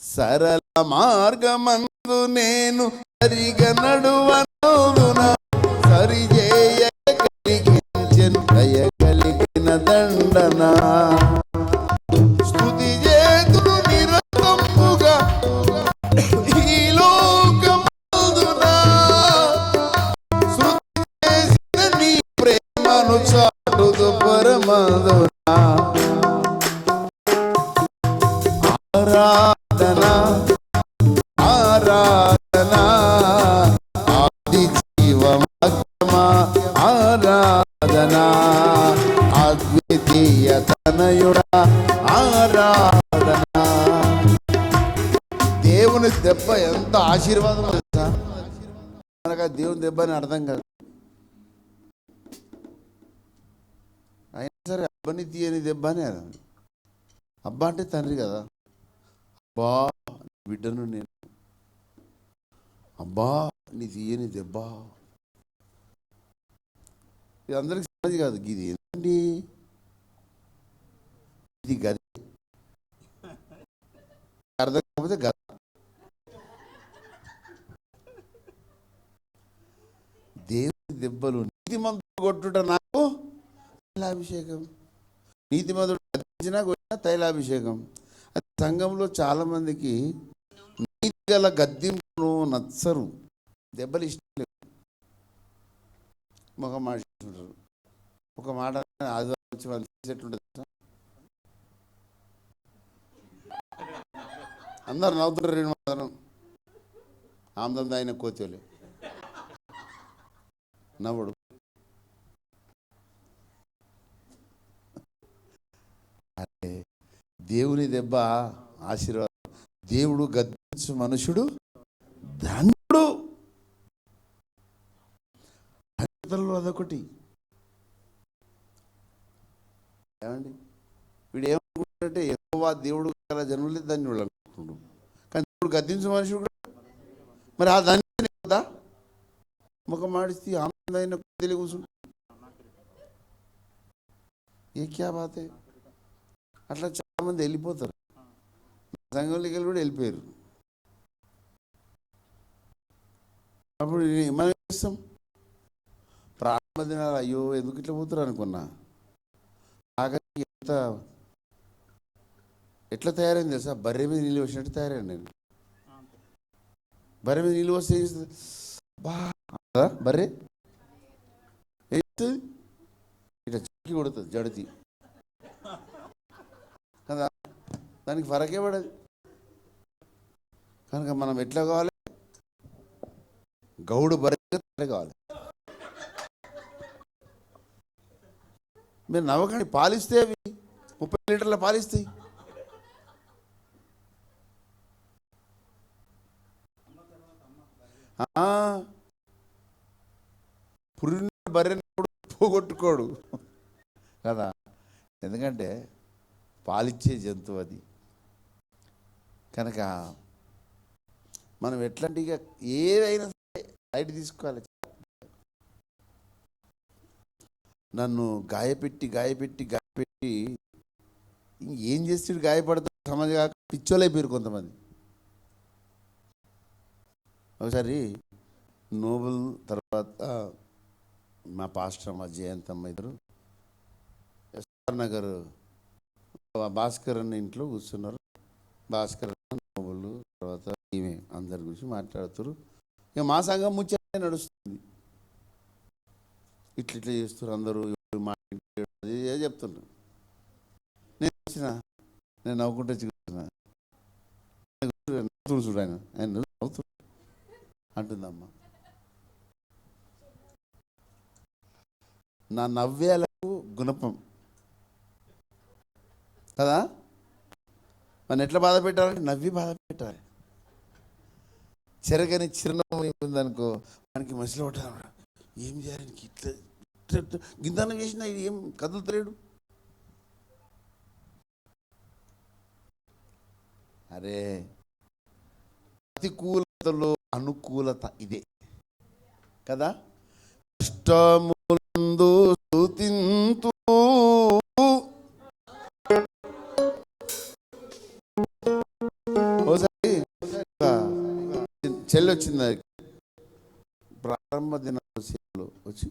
సరళ మార్గమందు నేను సరిగా నడువనందున సరిచేయగ కలిగించెను అయగలిగిన దండన. స్తుతి చేతును నిరతముగా ఈ లోకమందున స్తుతి చేసిన నీ ప్రేమను చాటుదు పరమదున. ఆరాధన ఆరాధన ఆది జీవమగ్మా ఆరాధన అద్వితీయ తనయుడా ఆరాధన. దేవుని దెబ్బ ఎంత ఆశీర్వాదం తెలుసా? మనకు దేవుని దెబ్బ అని అర్థం కాదు. అయినా సరే అబ్బని తీయని దెబ్బ అని. అబ్బా అంటే తండ్రి కదా. అబ్బా బిడ్డను నేను, అబ్బా నీ తీయని దెబ్బ. ఇది అందరికి సమజ్ కాదు. ఇది ఏంటండి? ఇది గది అర్థం కాకపోతే గద. దేవుని దెబ్బలు. నీతిమంతుడు కొట్టుట నాకు తైలాభిషేకం. నీతిమంతుడు గద్దించినా కొట్టినా తైలాభిషేకం. అది సంఘంలో చాలామందికి నీతి గల గద్దింపును నచ్చరు, దెబ్బలు ఇష్టం లేదు. ఒక మాట ఒక మాట ఆదివారం వచ్చి వాళ్ళు చేసేట్లుంటుంది. అందరు నవ్వుతుంటారు. 2 మాత్రం ఆమ్దం దాయిన కోతలే. నవ్వడు. అరే దేవుని దెబ్బ ఆశీర్వాదం. దేవుడు గద్దించు మనుషుడు ధన్యుడు. ధన్యతల్లో అదొకటి. ఏమండి, వీడు ఏమనుకుంటుంటే యెహోవా దేవుడు గల జనులే ధన్యుడు అనుకుంటున్నాడు. కానీ దేవుడు గద్దించు మనుషుడు కూడా మరి ఆ ధన్యుడే కదా. ముఖం మాడిస్తే ఆనందమైన తెలియ కూర్చుంటు ఏ క్యా బాతే. అట్లా చాలామంది వెళ్ళిపోతారు. సంఘంలోకి వెళ్ళి కూడా వెళ్ళిపోయారు. అప్పుడు మనం చేస్తాం ప్రారంభ దినాలు, అయ్యో ఎందుకు ఇట్లా పోతారు అనుకున్నా. ఆఖరికి ఎట్లా తయారైంది తెలుసా? బర్రె మీద నీళ్ళు వచ్చినట్టు తయారైంది నేను. బర్రె మీద నీళ్ళు వస్తే బాగా బర్రె వేస్తుంది, ఇట్లా చిక్కి కొడుతుంది జడితి కదా, దానికి ఫరకే పడదు. కనుక మనం ఎట్లా కావాలి? గౌడు బర్రె కావాలి. మీరు నవ్వకండి, పాలిస్తే అవి 30 లీటర్ల పాలిస్తాయి. పురిన బర్రెనప్పుడు పోగొట్టుకోడు కదా, ఎందుకంటే పాలిచ్చే జంతువు అది. కనుక మనం ఎట్లాంటిగా ఏదైనా సరే లైట్ తీసుకోవాలి. నన్ను గాయపెట్టి ఏం చేస్తాడు? గాయపడతాడు. సమాజం కాక పిచ్చోలైపోయారు కొంతమంది. ఒకసారి నోబెల్ తర్వాత మా పాస్టర్ మా జయంతమ్మ ఇద్దరు ఎస్ఆర్ నగర్ భాస్కర్ అన్న ఇంట్లో కూర్చున్నారు. భాస్కర్ నోబెల్ తర్వాత ఈమె అందరి గురించి మాట్లాడుతారు. ఇక మా సంఘం ముచ్చటే నడుస్తుంది. ఇట్లా చేస్తారు అందరూ, చెప్తున్నారు. నేను వచ్చిన, నేను నవ్వుకుంటే చూస్తున్నా, చూడు ఆయన నవ్వుతు అంటుందమ్మా. నా నవ్వేలకు గుణపం కదా. మన ఎట్లా బాధ పెట్టాలంటే నవ్వి బాధ పెట్టాలి. చెరగని చిరునవ్వు ఉందనుకో, మనకి మసిలో ఉంటాడు. ఏం చేయాలి? ఇట్లా గింతనం చేసినా ఏం కదులుతలేడు. అరే ప్రతికూలతలో అనుకూలత ఇదే కదా. కష్టములందు స్తుతింతు చెల్లి వచ్చింది ప్రారంభ దినాలు వచ్చి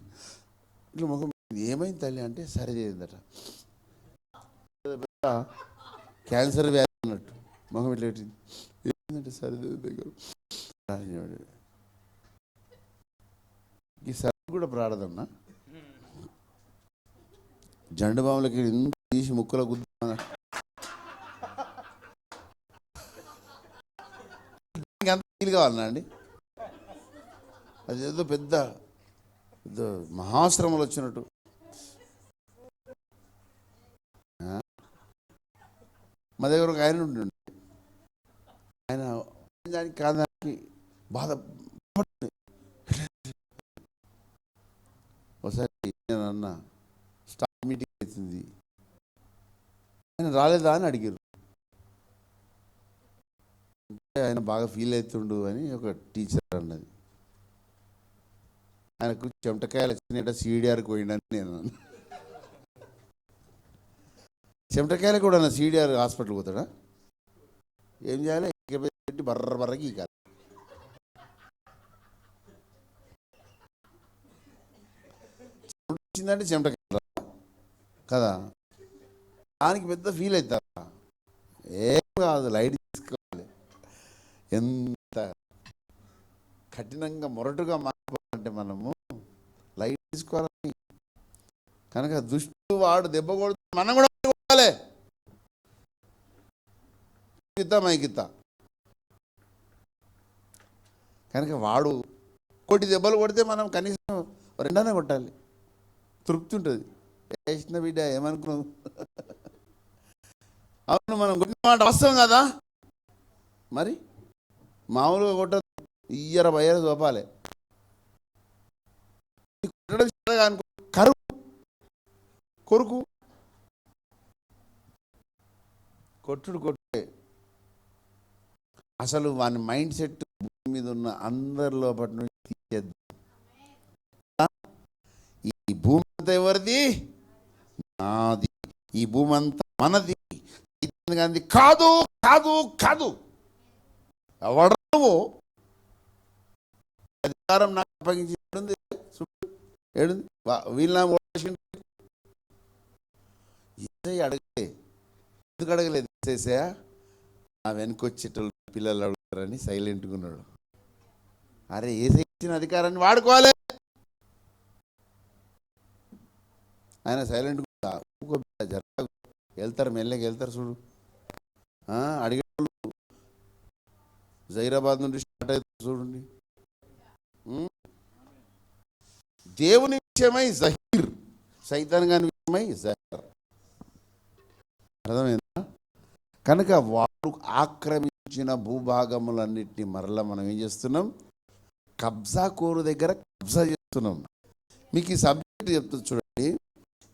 ఇట్లా ముఖం ఏమైంది తల్లి అంటే సరి చేయిందట. క్యాన్సర్ వ్యాధి అన్నట్టు ముఖం ఇట్లా పెట్టింది. ఏంటంటే సరి దగ్గర ఈ సరి కూడా ప్రాడదమ్మా. జండు బాములకి ఎంత తీసి ముక్కల గుద్ద అంత ఫీల్ కావాలన్నా అండి. అదేదో పెద్ద మహాశ్రమలు వచ్చినట్టు. మా దగ్గర ఒక ఆయన ఉంటుండే, ఆయన దానికి కాదానికి బాధ. ఒకసారి నేను అన్న స్టాఫ్ మీటింగ్ అవుతుంది, ఆయన రాలేదా అని అడిగారు. ఆయన బాగా ఫీల్ అవుతుండు అని ఒక టీచర్ అన్నది. ఆయనకు చెమటకాయలు వచ్చినట్ట CDRకి పోయిండని నేను అన్నాను. చెమటకాయలు కూడా CDR హాస్పిటల్ పోతాడా? ఏం చేయాలి? పెట్టి బర్రకి ఇకాలి. వచ్చిందంటే చెమటకాయ కదా, దానికి పెద్ద ఫీల్ అవుతారా? ఏం కాదు, లైట్ తీసుకోవాలి. ఎంత కఠినంగా మొరటుగా మాట్లాడాలంటే మనము లైట్ తీసుకోవాలి. కనుక దుష్టు వాడు దెబ్బ కొడుతూ మనం కూడా కొట్టాలి. మైకిత్తా కనుక వాడు 1 కోటి దెబ్బలు కొడితే మనం కనీసం రెండనే కొట్టాలి, తృప్తి ఉంటుంది. వేసిన బిడ్డ ఏమనుకున్నావు? అవును, మనం కొట్టిన మాట వాస్తవం కదా. మరి మామూలుగా కొట్టదు, ఇయ్యర బయ్యర చూపాలి. కరువు కొరుకు కొట్టుడు కొట్టే. అసలు వాని మైండ్ సెట్ భూమి మీద ఉన్న అందరి లోపటి నుంచి తీసేద్దాం. ఈ భూమి అంతా ఎవరిది? నాది. ఈ భూమి అంతా మనది. గాంధీ కాదు కాదు కాదు. ఎవడవు అధికారం నాకు అప్పగించి ఏడుంది వీళ్ళ అడగలే. ఎందుకు అడగలేదు? చేసా ఆ వెనుకొచ్చేటోళ్ళు పిల్లలు అడుగుతారని సైలెంట్గా ఉన్నాడు. అరే ఏసై ఇచ్చిన అధికారాన్ని వాడుకోవాలి. ఆయన సైలెంట్గా వెళ్తారు, మెల్లగా వెళ్తారు. చూడు అడిగేటోళ్ళు జైరాబాద్ నుండి స్టార్ట్ అవుతారు చూడండి. దేవుని విషయమై జహీర్, సైతాన్ గాని విషయమై జహీర్. అర్థమైందా? కనుక వాడు ఆక్రమించిన భూభాగములన్నింటినీ మరలా మనం ఏం చేస్తున్నాం? కబ్జా కోరు దగ్గర కబ్జా చేస్తున్నాం. మీకు ఈ సబ్జెక్ట్ చెప్తుంది చూడండి.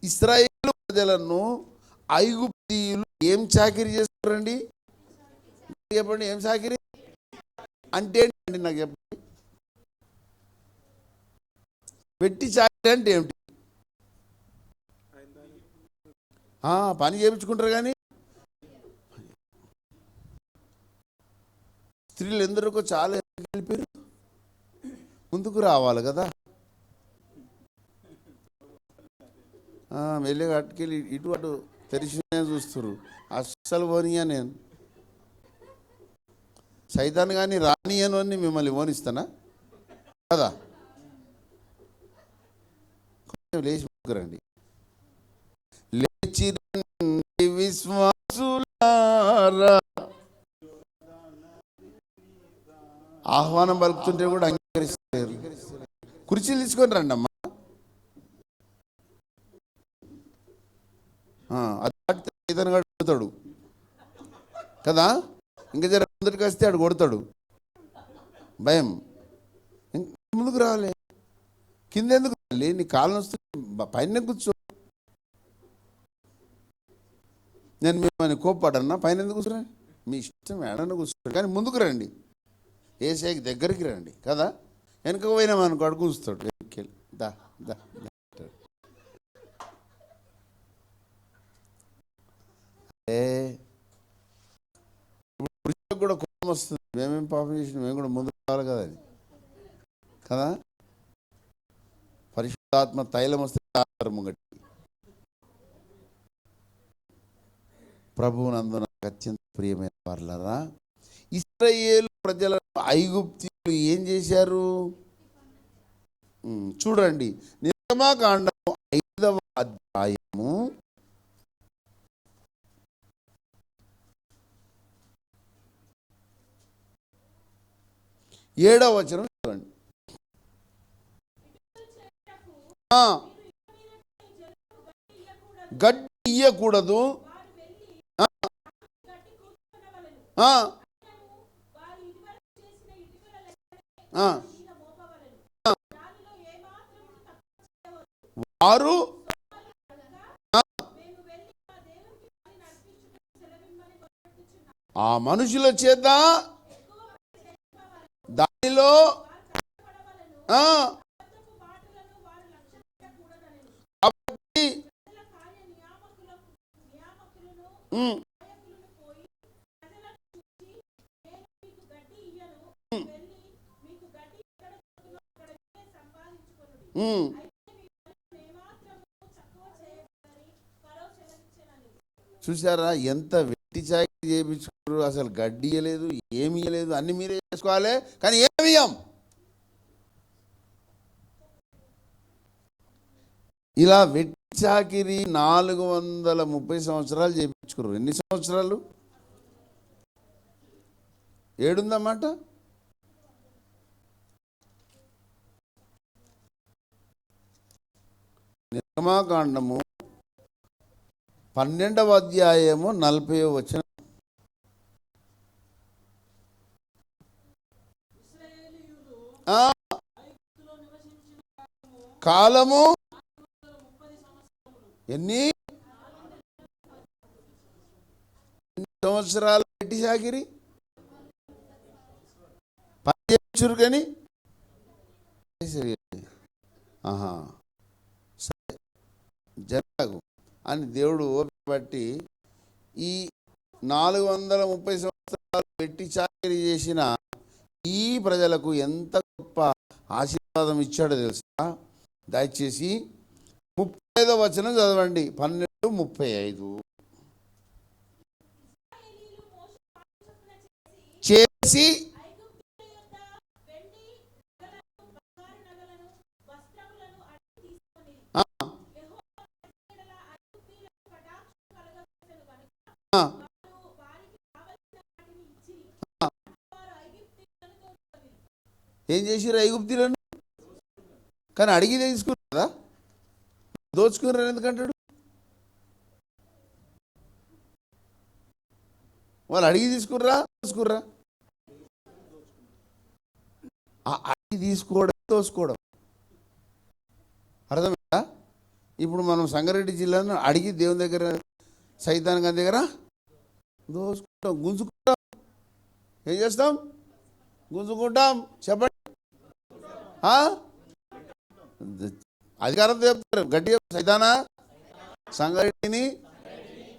ఇశ్రాయేలు ప్రజలను ఐగుప్తీయులు ఏం చాకిరీ చేస్తారండి? చెప్పండి, ఏం చాకిరీ అంటే ఏంటండి? నాకు చెప్పండి. పెట్టి చాకిరీ అంటే ఏమిటి? పని చేయించుకుంటారు కానీ స్త్రీలు ఎందరికో చాలా వెళ్ళిపోయారు. ముందుకు రావాలి కదా. మెల్లిగా అట్టుకెళ్ళి ఇటు అటు తెరిచినే చూస్తారు. అస్సలు పోనీయా నేను. సైతాన్ కానీ రానియను అని మిమ్మల్ని ఓనిస్తానా కదా? లేచి ముగ్గురండి. లేచి విశ్వాసులారా, ఆహ్వానం పలుకుతుంటే కూడా అంగీకరిస్తారు. కుర్చీలు తీసుకొని రండి అమ్మా. అది సైతాన్ గాడు కొడతాడు కదా. ఇంకా జర ముందుకు వస్తే ఆడు కొడతాడు. భయం. ముందుకు రావాలి. కింద ఎందుకు రావాలి? నీ కాళ్ళ వస్తుంది, పైన కూర్చో. నేను మిమ్మల్ని కోప్పడన్నా, పైన ఎందుకు కూర్చురా? మీ ఇష్టం ఏడన్నా కూర్చోండి, కానీ ముందుకు రండి. ఏసైకి దగ్గరికి రండి కదా. వెనక పోయినా మనకు అడుగు కూర్చుతాడు. వెనక్కి దా దా. ఇప్పుడు కూడా కోపం వస్తుంది. మేమేం పాపం చేసిన, మేము కూడా ముందుకు రావాలి కదా అని కదా. పరిశుద్ధాత్మ తైలం వస్తే ముంగటి. ప్రభువునందు నాకు అత్యంత ప్రియమైన వారలారా, ఇశ్రాయేలు ప్రజలను ఐగుప్తీయులు ఏం చేశారు? చూడండి, నిర్గమకాండము 5వ అధ్యాయము 7వ వచనం చూడండి. గడ్డి ఇయ్యకూడదు, వారు ఆ మనుషుల చేత దానిలో కాబట్టి చూసారా ఎంత వెట్టి చాకరీ చేయించుకున్నారు? అసలు గడ్డి ఇయ్యలేదు, ఏమి ఇయ్యలేదు, అన్ని మీరే చేసుకోవాలి, కానీ ఏమి ఇయ్యం. ఇలా వెట్టి చాకిరి 430 సంవత్సరాలు చేయించుకున్నారు. ఎన్ని సంవత్సరాలు? 7 ఉందన్నమాట. నిర్గమాకాండము 12వ అధ్యాయము 40వ వచనం. కాలము ఎన్ని సంవత్సరాలు పెట్టి సాకిరి పనిచేస్తురు కానీ ఆహా సరే జరగకు అని దేవుడు ఓపిక బట్టి ఈ 430 సంవత్సరాలు పెట్టి చాకరీ చేసిన ఈ ప్రజలకు ఎంత గొప్ప ఆశీర్వాదం ఇచ్చాడో తెలుసా? దయచేసి 35వ వచనం చదవండి. 12:35 చేసి ఏం చేసిర్రు ఐగుప్తీలను? కానీ అడిగి తీసుకున్నారు కదా, దోచుకున్నారు ఎందుకంటాడు? వాళ్ళు అడిగి తీసుకుర్రా దోచుకుర్రా? అడిగి తీసుకోవడం దోచుకోవడం అర్థమైందా? ఇప్పుడు మనం సంగారెడ్డి జిల్లాను అడిగి దేవుని దగ్గర సైతాన్ గారి దగ్గర దోచుకుంటాం, గుంజుకుంటాం. ఏం చేస్తాం? గుంజుకుంటాం. చెప్పండి. అధికారంతో చెప్తారు గట్టిగా, సైతానా సంగారెడ్డిని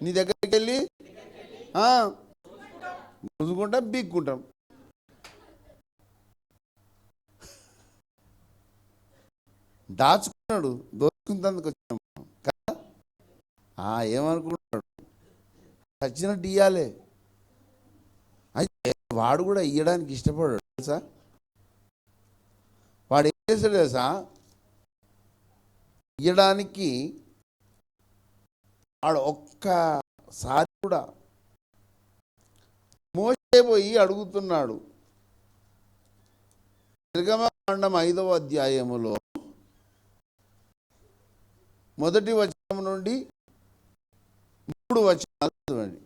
నీ దగ్గరికి వెళ్ళి గుంజుకుంటాం, బీక్కుంటాం. దాచుకున్నాడు, దోచుకుంటందుకు వచ్చాము కదా. ఏమనుకుంటున్నాడు? చచ్చినట్టు ఇయ్యాలి. అయితే వాడు కూడా ఇయ్యడానికి ఇష్టపడాడు తెలుసా? వాడు ఏం చేస్తాడు తెలుసా? ఇయ్యడానికి వాడు ఒక్కసారి కూడా మోసపోయి అడుగుతున్నాడు. నిర్గమకాండం 5వ అధ్యాయములో 1వ వచనం నుండి 3 వచనాలు చదవండి.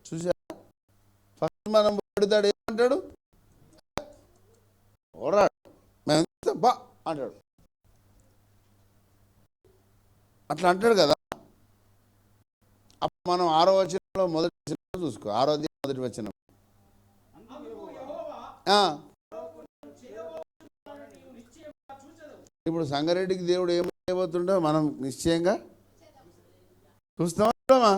చూసా, ఫస్ట్ మనం పడుతాడు ఏమంటాడు? బా అంటాడు. అట్లా అంటాడు కదా. అప్పుడు మనం 6వ వచనంలో మొదటి వచనం చూసుకో. 6వ అధ్యాయం 1వ వచనం. ఇప్పుడు సంగారెడ్డికి దేవుడు ఏమైపోతుండో మనం నిశ్చయంగా చూస్తామా?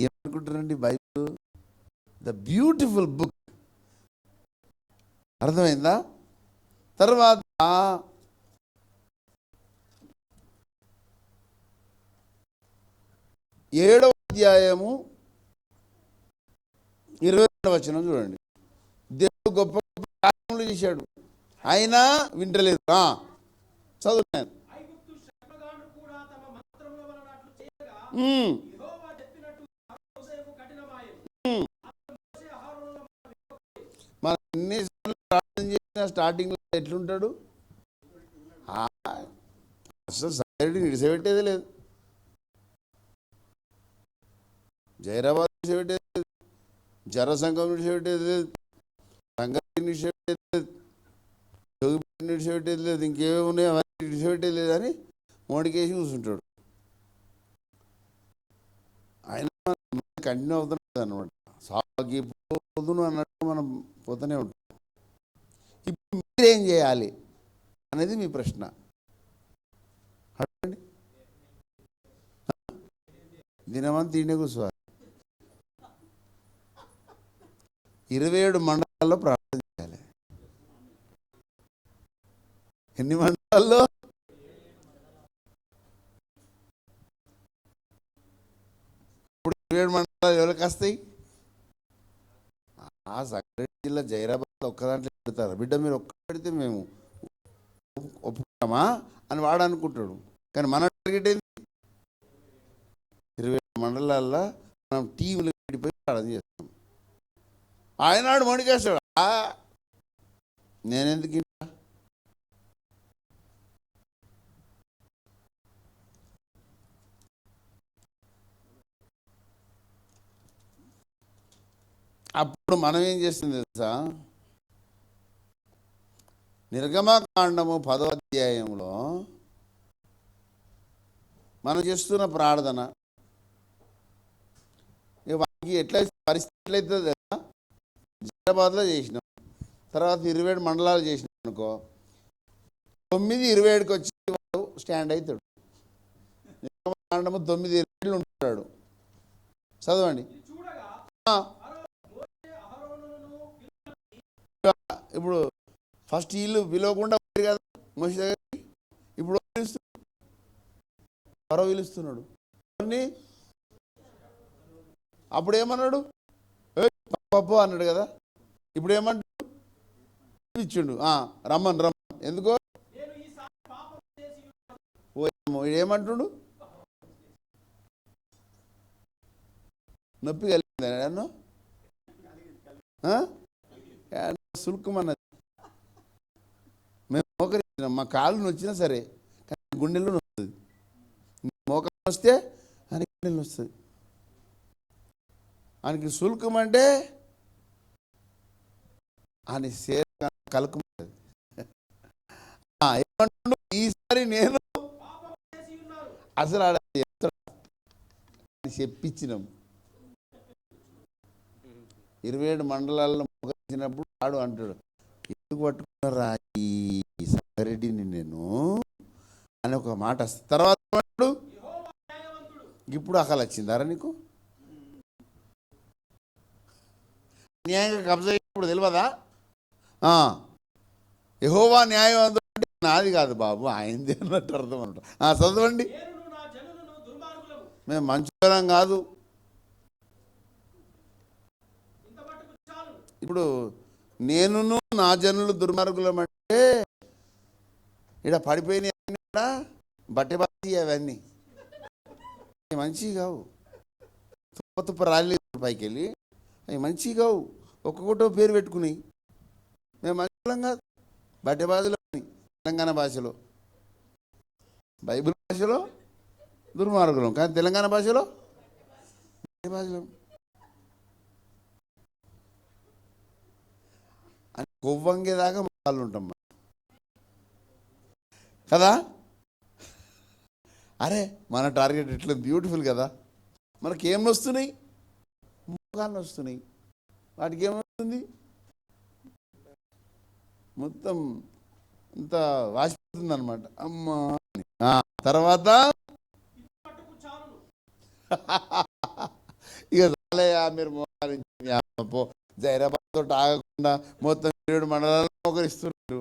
ఏమనుకుంటారండి? Bible the beautiful book. అర్థమైందా? తర్వాత 7వ అధ్యాయము 22వ వచనం చూడండి. దేవుడు గొప్ప గొప్ప కార్యములు చేశాడు, అయినా వింటలేదు. చదువు. మనం ఎన్నిసార్లు ప్రార్థన చేసినా స్టార్టింగ్లో ఎట్లుంటాడు? అసలు సైడ్ విడిచిపెట్టేది లేదు, జైరాబాద్ విడిచిపెట్టేది లేదు, జనసంఘం విడిచిపెట్టేది లేదు, సంఘాన్ని విడిచిపెట్టేది లేదు, యోగిని విడిచిపెట్టేది లేదు, ఇంకేమేమి ఉన్నాయో అవన్నీ విడిచిపెట్టేది లేదు అని మోడికేసి కూర్చుంటాడు. ఆయన కంటిన్యూ అవుతున్నది అనమాట. సాగుకి పోదును అన్నట్టు మనం పోతూనే ఉంటాం. ఇప్పుడు మీరేం చేయాలి అనేది మీ ప్రశ్న. అడగండి. దినమంతా తిండే కూర్చోవాలి. 27 మండలాల్లో ప్రార్థన చేయాలి. ఎన్ని మండలాల్లో? ఇప్పుడు 27 మండలాలు ఎవరికి వస్తాయి? ఆ సంగారెడ్డి జిల్లా జైరాబాద్ ఒక్క దాంట్లో పెడతారు. బిడ్డ మీరు ఒక్క పెడితే మేము ఒప్పుకుంటామా అని వాడు అనుకుంటాడు. కానీ మన టార్గెట్ ఏంది? 20 మండలాల్లో మనం టీవీలు విడిపోయి ప్రార్థన చేస్తాం. ఆయనాడు మణికేస్తాడు. నేనెందుకు అప్పుడు మనం ఏం చేస్తుంది తెలుసా? నిర్గమకాండము 10వ అధ్యాయంలో మనం చేస్తున్న ప్రార్థన వారికి ఎట్లా పరిస్థితి ఎట్లయితే కదా, హైదరాబాద్లో చేసినాం, తర్వాత 27 మండలాలు చేసినాం అనుకో, 9-27కి వచ్చి వాడు స్టాండ్ అవుతాడు. నిర్గమకాండము 9-27 ఉంటాడు. చదవండి. ఇప్పుడు ఫస్ట్ వీళ్ళు పిలవకుండా కదా మనిషి దగ్గరికి, ఇప్పుడు మరో పిలుస్తున్నాడు. అప్పుడు ఏమన్నాడు? పప్పు అన్నాడు కదా. ఇప్పుడు ఏమంటాడు? ఇచ్చిండు. రమ్మని ఎందుకో ఏమంటుడు? నొప్పి కలిగిందా? సుల్కమన్నది. మేము మోకరించినాం, మా కాళ్ళు వచ్చినా సరే కానీ గుండెల్లో వస్తుంది. మోకాలు వస్తే అని గుండెల్లో వస్తుంది. ఆయనకి సుల్కం అంటే అని కలుకుమంటది. ఏమంటుడు? ఈసారి నేను అసలు చెప్పించినాం. 27 మండలాల్లో మోకరించినప్పుడు వాడు అంటాడు, ఎందుకు పట్టుకున్నారా ఈ సంగారెడ్డిని నేను అని ఒక మాట వస్తుంది. తర్వాత ఇప్పుడు అసలు వచ్చిందారా నీకు? న్యాయంగా కబ్జా ఇప్పుడు తెలియదా? యెహోవా న్యాయవంతుడు అంటే నాది కాదు బాబు, ఆయనది అన్నట్టు అర్థం అంట. చదవండి. మేము మంచివారం కాదు. ఇప్పుడు నేనును నా జనులు దుర్మార్గులం అంటే ఇక్కడ పడిపోయినాయి కూడా బట్టె బాసి అవన్నీ మంచివి కావు. తుప్ప రాలేదు పైకి వెళ్ళి అవి మంచివి కావు. ఒక్కొక్కటో పేరు పెట్టుకున్నాయి. మేము మంచిలం కాదు, బట్టె బాజులో తెలంగాణ భాషలో, బైబిల్ భాషలో దుర్మార్గులం, కానీ తెలంగాణ భాషలో బట్టె బాజులం అని కొవ్వంగేదాకా వాళ్ళు ఉంటాం కదా. అరే మన టార్గెట్ ఇట్లా బ్యూటిఫుల్ కదా. మనకి ఏం వస్తున్నాయి? మోకాళ్ళు వస్తున్నాయి. వాటికి ఏమవుతుంది? మొత్తం అంత వాసిపోతుంది అనమాట. అమ్మా తర్వాత ఇక చాలయా మీరు మోకరించి జైరాబాద్ తోటి ఆగకుండా మొత్తం 7 మండలాలు మోకరిస్తున్నారు.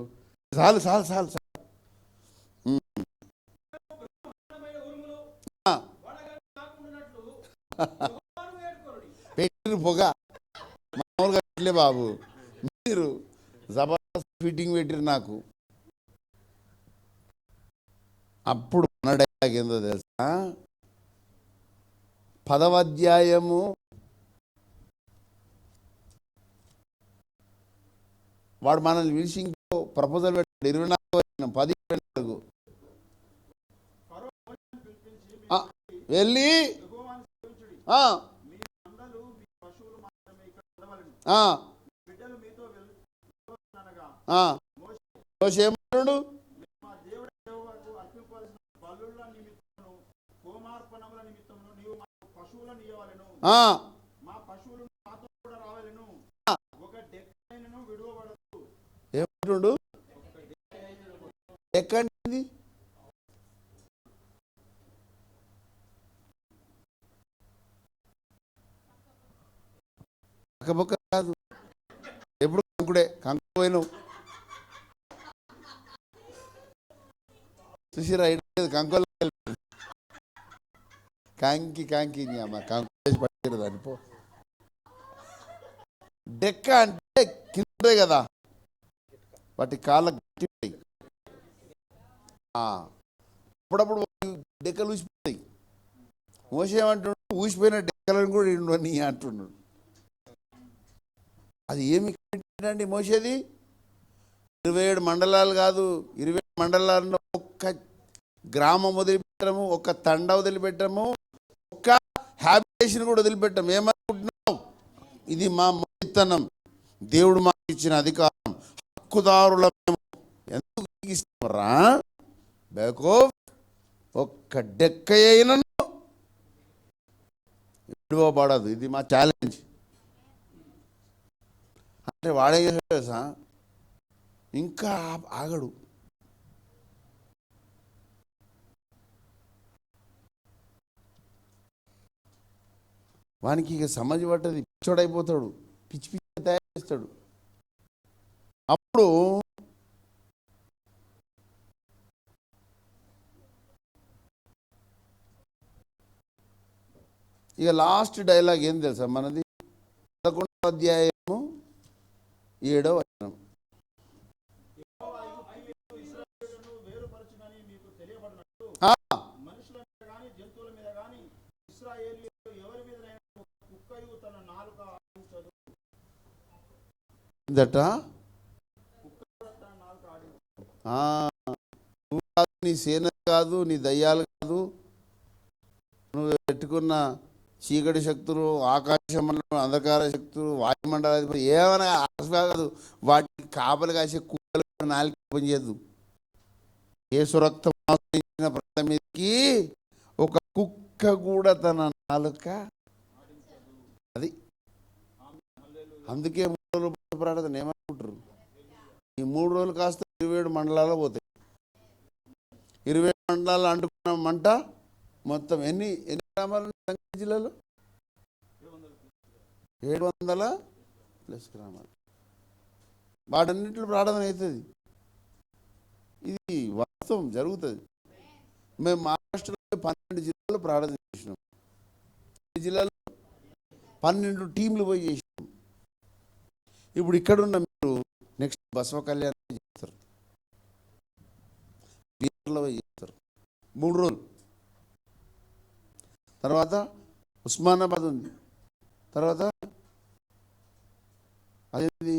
చాలు చాలు చాలు చాలు. పెట్టిరు పొగ మామూలుగా పెట్టలే బాబు, మీరు జబర్దస్త్ ఫిట్టింగ్ పెట్టిరు నాకు. అప్పుడు మన డైలాగ్ ఏందో తెలుసా? 10వ అధ్యాయము వాడు మనల్ని పిలిచి ఇంకో ప్రపోజల్ పెట్టాడు. 24 వెళ్ళి ఏమంటాడు? ఏమంటుండు? ఎక్కడి పక్కపక్క కాదు, ఎప్పుడు కంకుడే. కంకు పోయినావు చూసిరా, కంకులో కాంకి అమ్మ కంకు వేసి పట్టిరు దాన్ని పో. డెక్క అంటే కింద ఉంటాయి కదా, వాటి కాళ్ళ గట్టి ఉంటాయి. అప్పుడప్పుడు డెక్కలు ఊసిపోతాయి. మోసే ఏమంటున్నాడు, ఊసిపోయిన డెక్కలను కూడా నీ అంటున్నాడు. అది ఏమి అండి మోసేది? 27 మండలాలు కాదు, 27 మండలాల్లో ఒక్క గ్రామం వదిలిపెట్టము, ఒక్క తండ వదిలిపెట్టము, ఒక్క హ్యాబిటేషన్ కూడా వదిలిపెట్టము. ఏమనుకుంటున్నావు? ఇది మా మొదటితనం, దేవుడు మాకు ఇచ్చిన అధికారం, హక్కుదారుల మేము. ఎందుకు ఇస్తారా బేకో? ఒక్క డెక్క అయినా విడివబడదు. ఇది మా ఛాలెంజ్. అంటే వాడే చేసా ఇంకా ఆగడు. వానికి ఇక సమాజం పట్టది, పిచ్చోడైపోతాడు, పిచ్చి పిచ్చి తయారు చేస్తాడు. అప్పుడు ఇక లాస్ట్ డైలాగ్ ఏం తెలుసా మనది? 11వ అధ్యాయము 7వ వచనం. దట నువ్వు కాదు, నీ సేన కాదు, నీ దయ్యాలు కాదు, నువ్వు పెట్టుకున్న చీకటి శక్తులు, ఆకాశ మండలం, అంధకార శక్తులు, వాయుమండలాధిపతి ఏమైనా కాదు, వాటికి కాపలు కాసే కుక్కలు నాలుగు పనిచేయద్దు. యేసు రక్తం ఆశ్రయించిన ప్రజల మీదకి ఒక కుక్క కూడా తన నాలుక అది. అందుకే 3 రోజులు ప్రార్థన ఏమనుకుంటారు? ఈ 3 రోజులు కాస్త 27 మండలాల్లో పోతాయి. 27 మండలాలు అంటుకున్న మంట మొత్తం ఎన్ని గ్రామాలు సంగారెడ్డి జిల్లాలో? 700+ గ్రామాలు. వాటన్నింటిలో ప్రార్థన అవుతుంది. ఇది వాస్తవం, జరుగుతుంది. మేము మహారాష్ట్రలో 12 జిల్లాలు ప్రార్థన చేసినాం. ఈ జిల్లాలో 12 టీంలు పోయి చేసినాం. ఇప్పుడు ఇక్కడున్న మీరు నెక్స్ట్ బసవ కళ్యాణం చేస్తారు, బీహార్లో పోయి చేస్తారు 3 రోజులు. తర్వాత ఉస్మానాబాద్ ఉంది, తర్వాత అదేంటి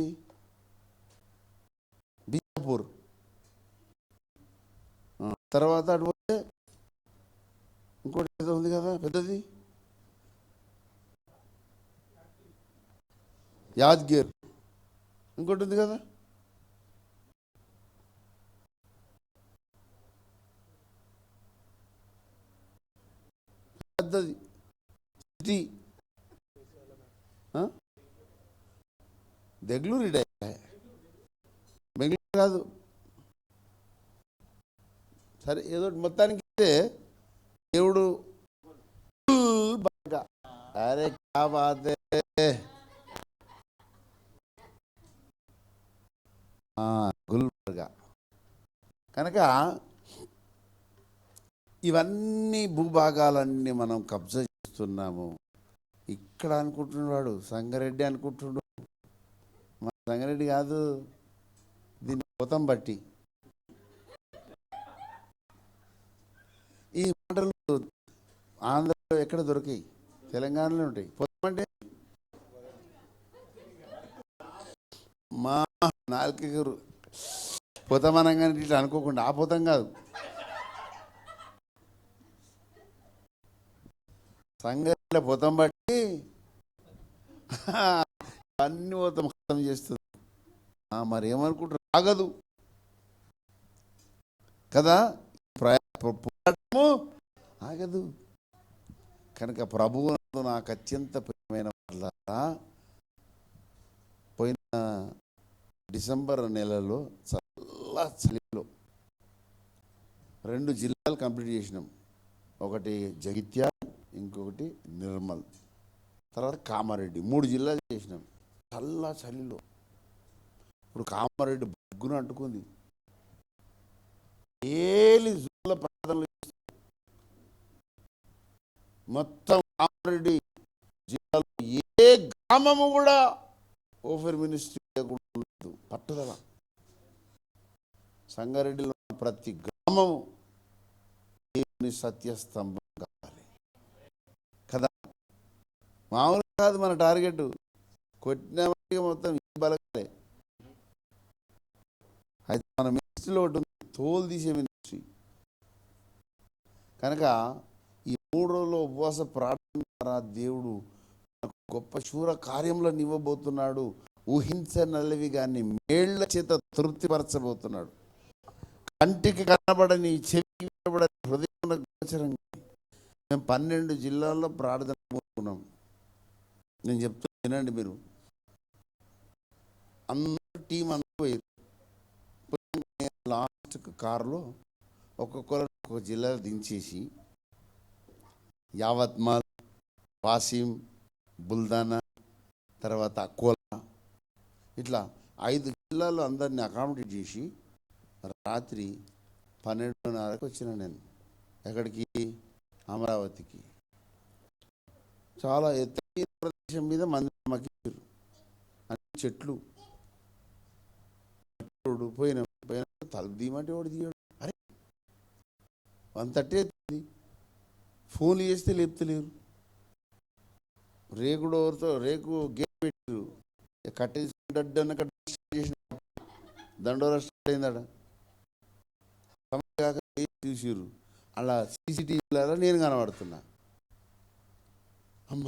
బీజాపూర్, తర్వాత అటు పోతే ఇంకోటి ఏదో ఉంది కదా పెద్దది, యాద్గిర్, ఇంకోటి ఉంది కదా పెద్దది సిటీ, బెంగళూరు. బెంగళూరు కాదు, సరే ఏదో మొత్తానికి దేవుడు బాగా. అరే క్యా బాత్ హై. గుల్బర్గా. కనుక ఇవన్నీ భూభాగాలన్నీ మనం కబ్జా చేస్తున్నాము. ఇక్కడ అనుకుంటున్నాడు సంగారెడ్డి అనుకుంటున్నాడు, మన సంగారెడ్డి కాదు, దీన్ని పోతం బట్టి. ఈ మాటలు ఆంధ్రలో ఎక్కడ దొరికాయి? తెలంగాణలో ఉంటాయి. పోతం అంటే మా 4 పోతామనగానే ఇట్లా అనుకోకుండా ఆ పోతాం కాదు, సంగారెడ్డిలో పోతాం బట్టి అన్ని పోతాం ఖతం చేస్తుంది. మరి ఏమనుకుంటారు? ఆగదు కదా, పోరాటము ఆగదు. కనుక ప్రభువు నాకు అత్యంత ప్రియమైన వాళ్ళ, పోయిన డిసెంబర్ నెలలో చాలా చలిలో 2 జిల్లాలు కంప్లీట్ చేసినాం. ఒకటి జగిత్యాల, ఇంకొకటి నిర్మల్, తర్వాత కామారెడ్డి. 3 జిల్లాలు చేసినాం చల్ల చలిలో. ఇప్పుడు కామారెడ్డి బగ్గున అంటుకుంది. ఏలి జూల ప్రార్థనలు మొత్తం కామారెడ్డి జిల్లాలో ఏ గ్రామము కూడా ఓఫర్ మినిస్ట్రీ కూడా ఉండదు, పట్టుదల. సంగారెడ్డిలో ఉన్న ప్రతి గ్రామము దేవుని సత్యస్తంభం కావాలి కదా. మామూలు కాదు మన టార్గెట్. కొట్టిన మొత్తం ఈ బలగాలే. అయితే మన మినిస్ట్రీలో ఒకటి ఉంది, తోలు తీసే మినిస్ట్రీ. కనుక ఈ 3 రోజుల్లో ఉపవాస ప్రార్థన ద్వారా దేవుడు గొప్ప శూర కార్యంలో నివ్వబోతున్నాడు. ఊహించనల్లవి కానీ మేళ్ల చేత తృప్తిపరచబోతున్నాడు. కంటికి కనబడని, చెవికి వినబడని, హృదయం గోచరంగా మేము 12 జిల్లాల్లో ప్రార్థన పోతున్నాం. నేను చెప్తున్నా వినండి మీరు. అందరూ టీం అందరూ పోయారు. లాస్ట్ కారులో ఒక్కొక్కరు ఒక్కొక్క జిల్లాలో దించేసి యావత్మాల్, వాసిం, బుల్దానా, తర్వాత అకోలా, ఇట్లా 5 జిల్లాల్లో అందరినీ అకామిడేట్ చేసి రాత్రి 12:30కి వచ్చిన నేను. ఎక్కడికి? అమరావతికి. చాలా ఎత్తైన ప్రదేశం మీద మందిరం మక్కించారు. అన్ని చెట్లు. పోయిన తలుపు తీయమంటే వాడు తీయడు. అరే 1:30 ఫోన్లు చేస్తే లేపుతలేరు. రేకు గేట్ పెట్టారు. కట్టేసి డడ్డన్న చేసిన దండోరా స్టార్ట్ అయిందట. కాక చూసిర్రు. అలా సీసీటీవీలలో నేను కనబడుతున్నా. అమ్మ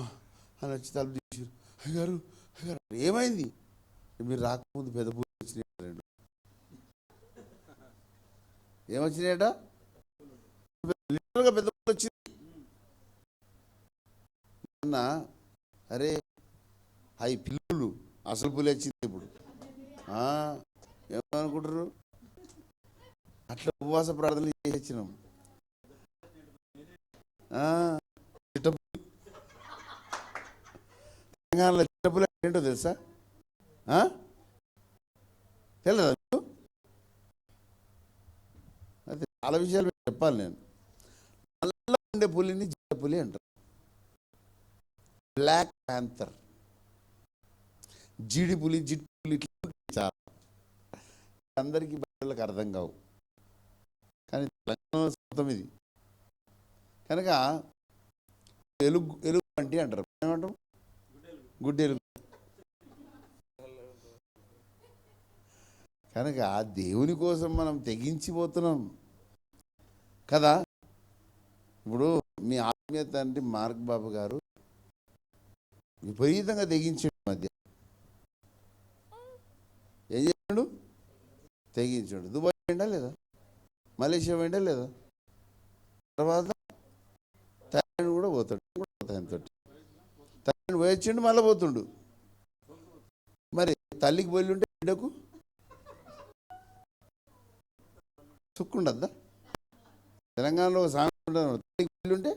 అని వచ్చి తలుపు తీసిరు. అయ్యారు ఏమైంది? మీరు రాకముందు పెద్ద పూలు వచ్చినాయి. 2 ఏమొచ్చినాయట? లిటరల్గా పెద్ద పూలు వచ్చింది. అరే అవి పిల్లులు, అసలు పూలు వచ్చింది ఇప్పుడు. ఏమనుకుంటారు? అట్లా ఉపవాస ప్రార్థనలు చేసి వచ్చినాం. తెలంగాణలో చిట్టపులు ఏంటో తెలుసా? తెలియదా? అయితే చాలా విషయాలు చెప్పాలి నేను. నల్ల ఉండే పులిని జిట్టపులి అంటారు. బ్లాక్ ప్యాంథర్, జీడి పులి, జిట్టు పులి, చాలా అందరికీ బయటలకు అర్థం కావు. కానీ తెలంగాణ సొంతం ఇది. కనుక ఎలుగు అంటే అంటారు. ఏమంటాం? గుడ్డెలుగు. కనుక దేవుని కోసం మనం తెగించిపోతున్నాం కదా. ఇప్పుడు మీ ఆత్మీయ తండ్రి మార్క్ బాబు గారు విపరీతంగా తెగించాడు. మధ్య ఏం చేశాడు? తెగించాడు. దుబాయ్ పోయిండా లేదా? మలేషియా పోయిండా లేదా? తర్వాత థాయిలాండ్ కూడా పోతాడు. థాయిలాండ్ పోయొచ్చిండు, మళ్ళీ పోతుండు. మరి తల్లికి పోయి ఉంటే బిడ్డకు సుక్కుండద్దా? తెలంగాణలో ఒక సామెత ఉంటుంది, తల్లికి పోయి ఉంటే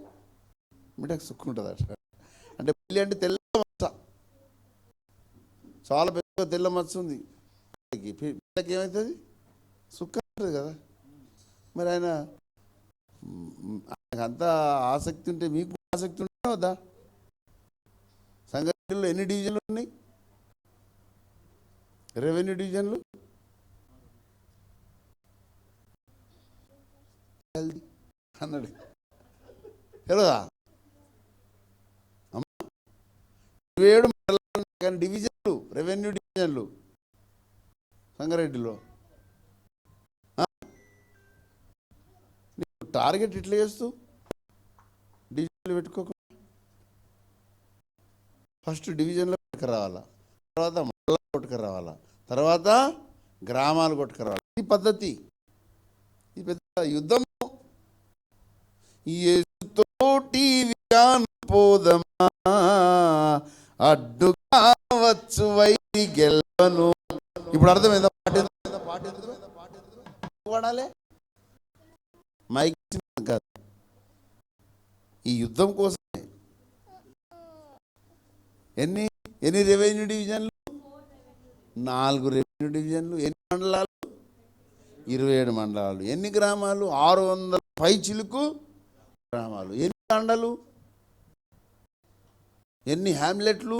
బిడ్డకు సుక్కుంటుంది అట. అంటే పెళ్ళి అంటే తెల్ల మచ్చ, చాలా పెద్ద తెల్ల మచ్చ ఉంది. పిల్లకి ఏమవుతుంది? సుక్క ఉంటుంది కదా. మరి ఆయనకు అంత ఆసక్తి ఉంటే మీకు ఆసక్తి ఉంటే వద్దా? సంగారెడ్డిలో ఎన్ని డివిజన్లు ఉన్నాయి? రెవెన్యూ డివిజన్లు అన్నాడు. తెలియదా? 27 మండలాలు డివిజన్లు, రెవెన్యూ డివిజన్లు సంగారెడ్డిలో. టార్గెట్ ఇట్లా చేస్తూ డివిజన్లు పెట్టుకోకుండా ఫస్ట్ డివిజన్లో కొట్టుకురావాలా, తర్వాత మండలాలు కొట్టుకురావాలా, తర్వాత గ్రామాలు కొట్టుకురావాలి. ఈ పద్ధతి. ఈ పెద్ద యుద్ధం. యేసుతోటి పోదమా, అడ్డుగా వచ్చు వైరి గెలవను. ఇప్పుడు అర్థమైందా? పాడాలి మైక్ కాదు. ఈ యుద్ధం కోసమే. ఎన్ని రెవెన్యూ డివిజన్లు? 4 రెవెన్యూ డివిజన్లు. ఎన్ని మండలాలు? 27 మండలాలు. ఎన్ని గ్రామాలు? 600 పైచిలుకు గ్రామాలు. ఎన్ని తండలు? ఎన్ని హ్యామ్లెట్లు?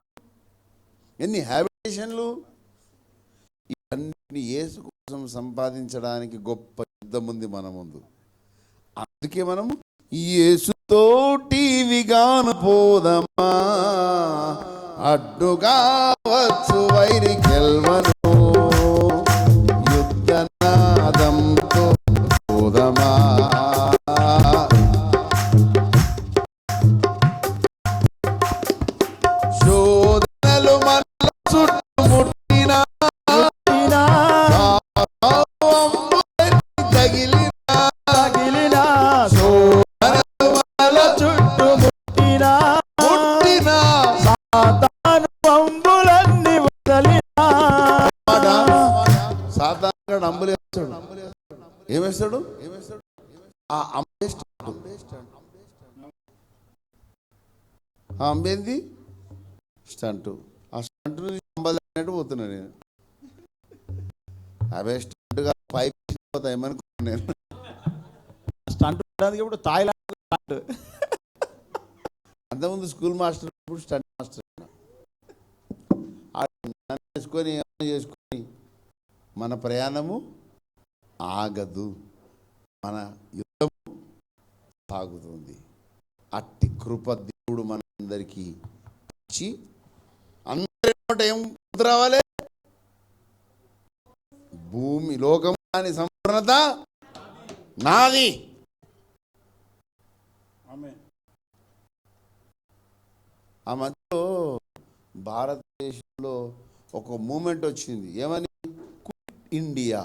ఎన్ని హ్యాబిటేషన్లు? స్టేషన్లు, ఇవన్నీ యేసు కోసం సంపాదించడానికి గొప్ప యుద్ధం ఉంది మన ముందు. అందుకే మనము యేసుతో టీవీగాను పోదమా, అడ్డుగా వచ్చు వైరి గెల్వను, యుద్ధనాదంతో పోదమా. శోధనలు మన చుట్టుముట్టిన సాధారణంగా అంబులు వేస్తాడు. ఏమేస్తాడు? ఆ అంబేంది స్టంటు. ఆ స్టంట్ అన్నట్టు పోతున్నాను నేను. అవే స్టంట్గా పైప్ పోతాయి ఏమనుకున్నాను నేను. స్టంట్ ఇప్పుడు థాయిలాండ్ అంతకుముందు స్కూల్ మాస్టర్, ఇప్పుడు స్టంట్ మాస్టర్ చేసుకొని మన ప్రయాణము ఆగదు, మన యుద్ధం సాగుతుంది. అట్టి కృప దేవుడు మనందరికీ ఇచ్చి, అందరి ఏం రావాలి? భూమి లోకం అని సంపూర్ణత నాది. ఆ మధ్యలో భారతదేశంలో ఒక మూమెంట్ వచ్చింది. ఏమని? Quit India.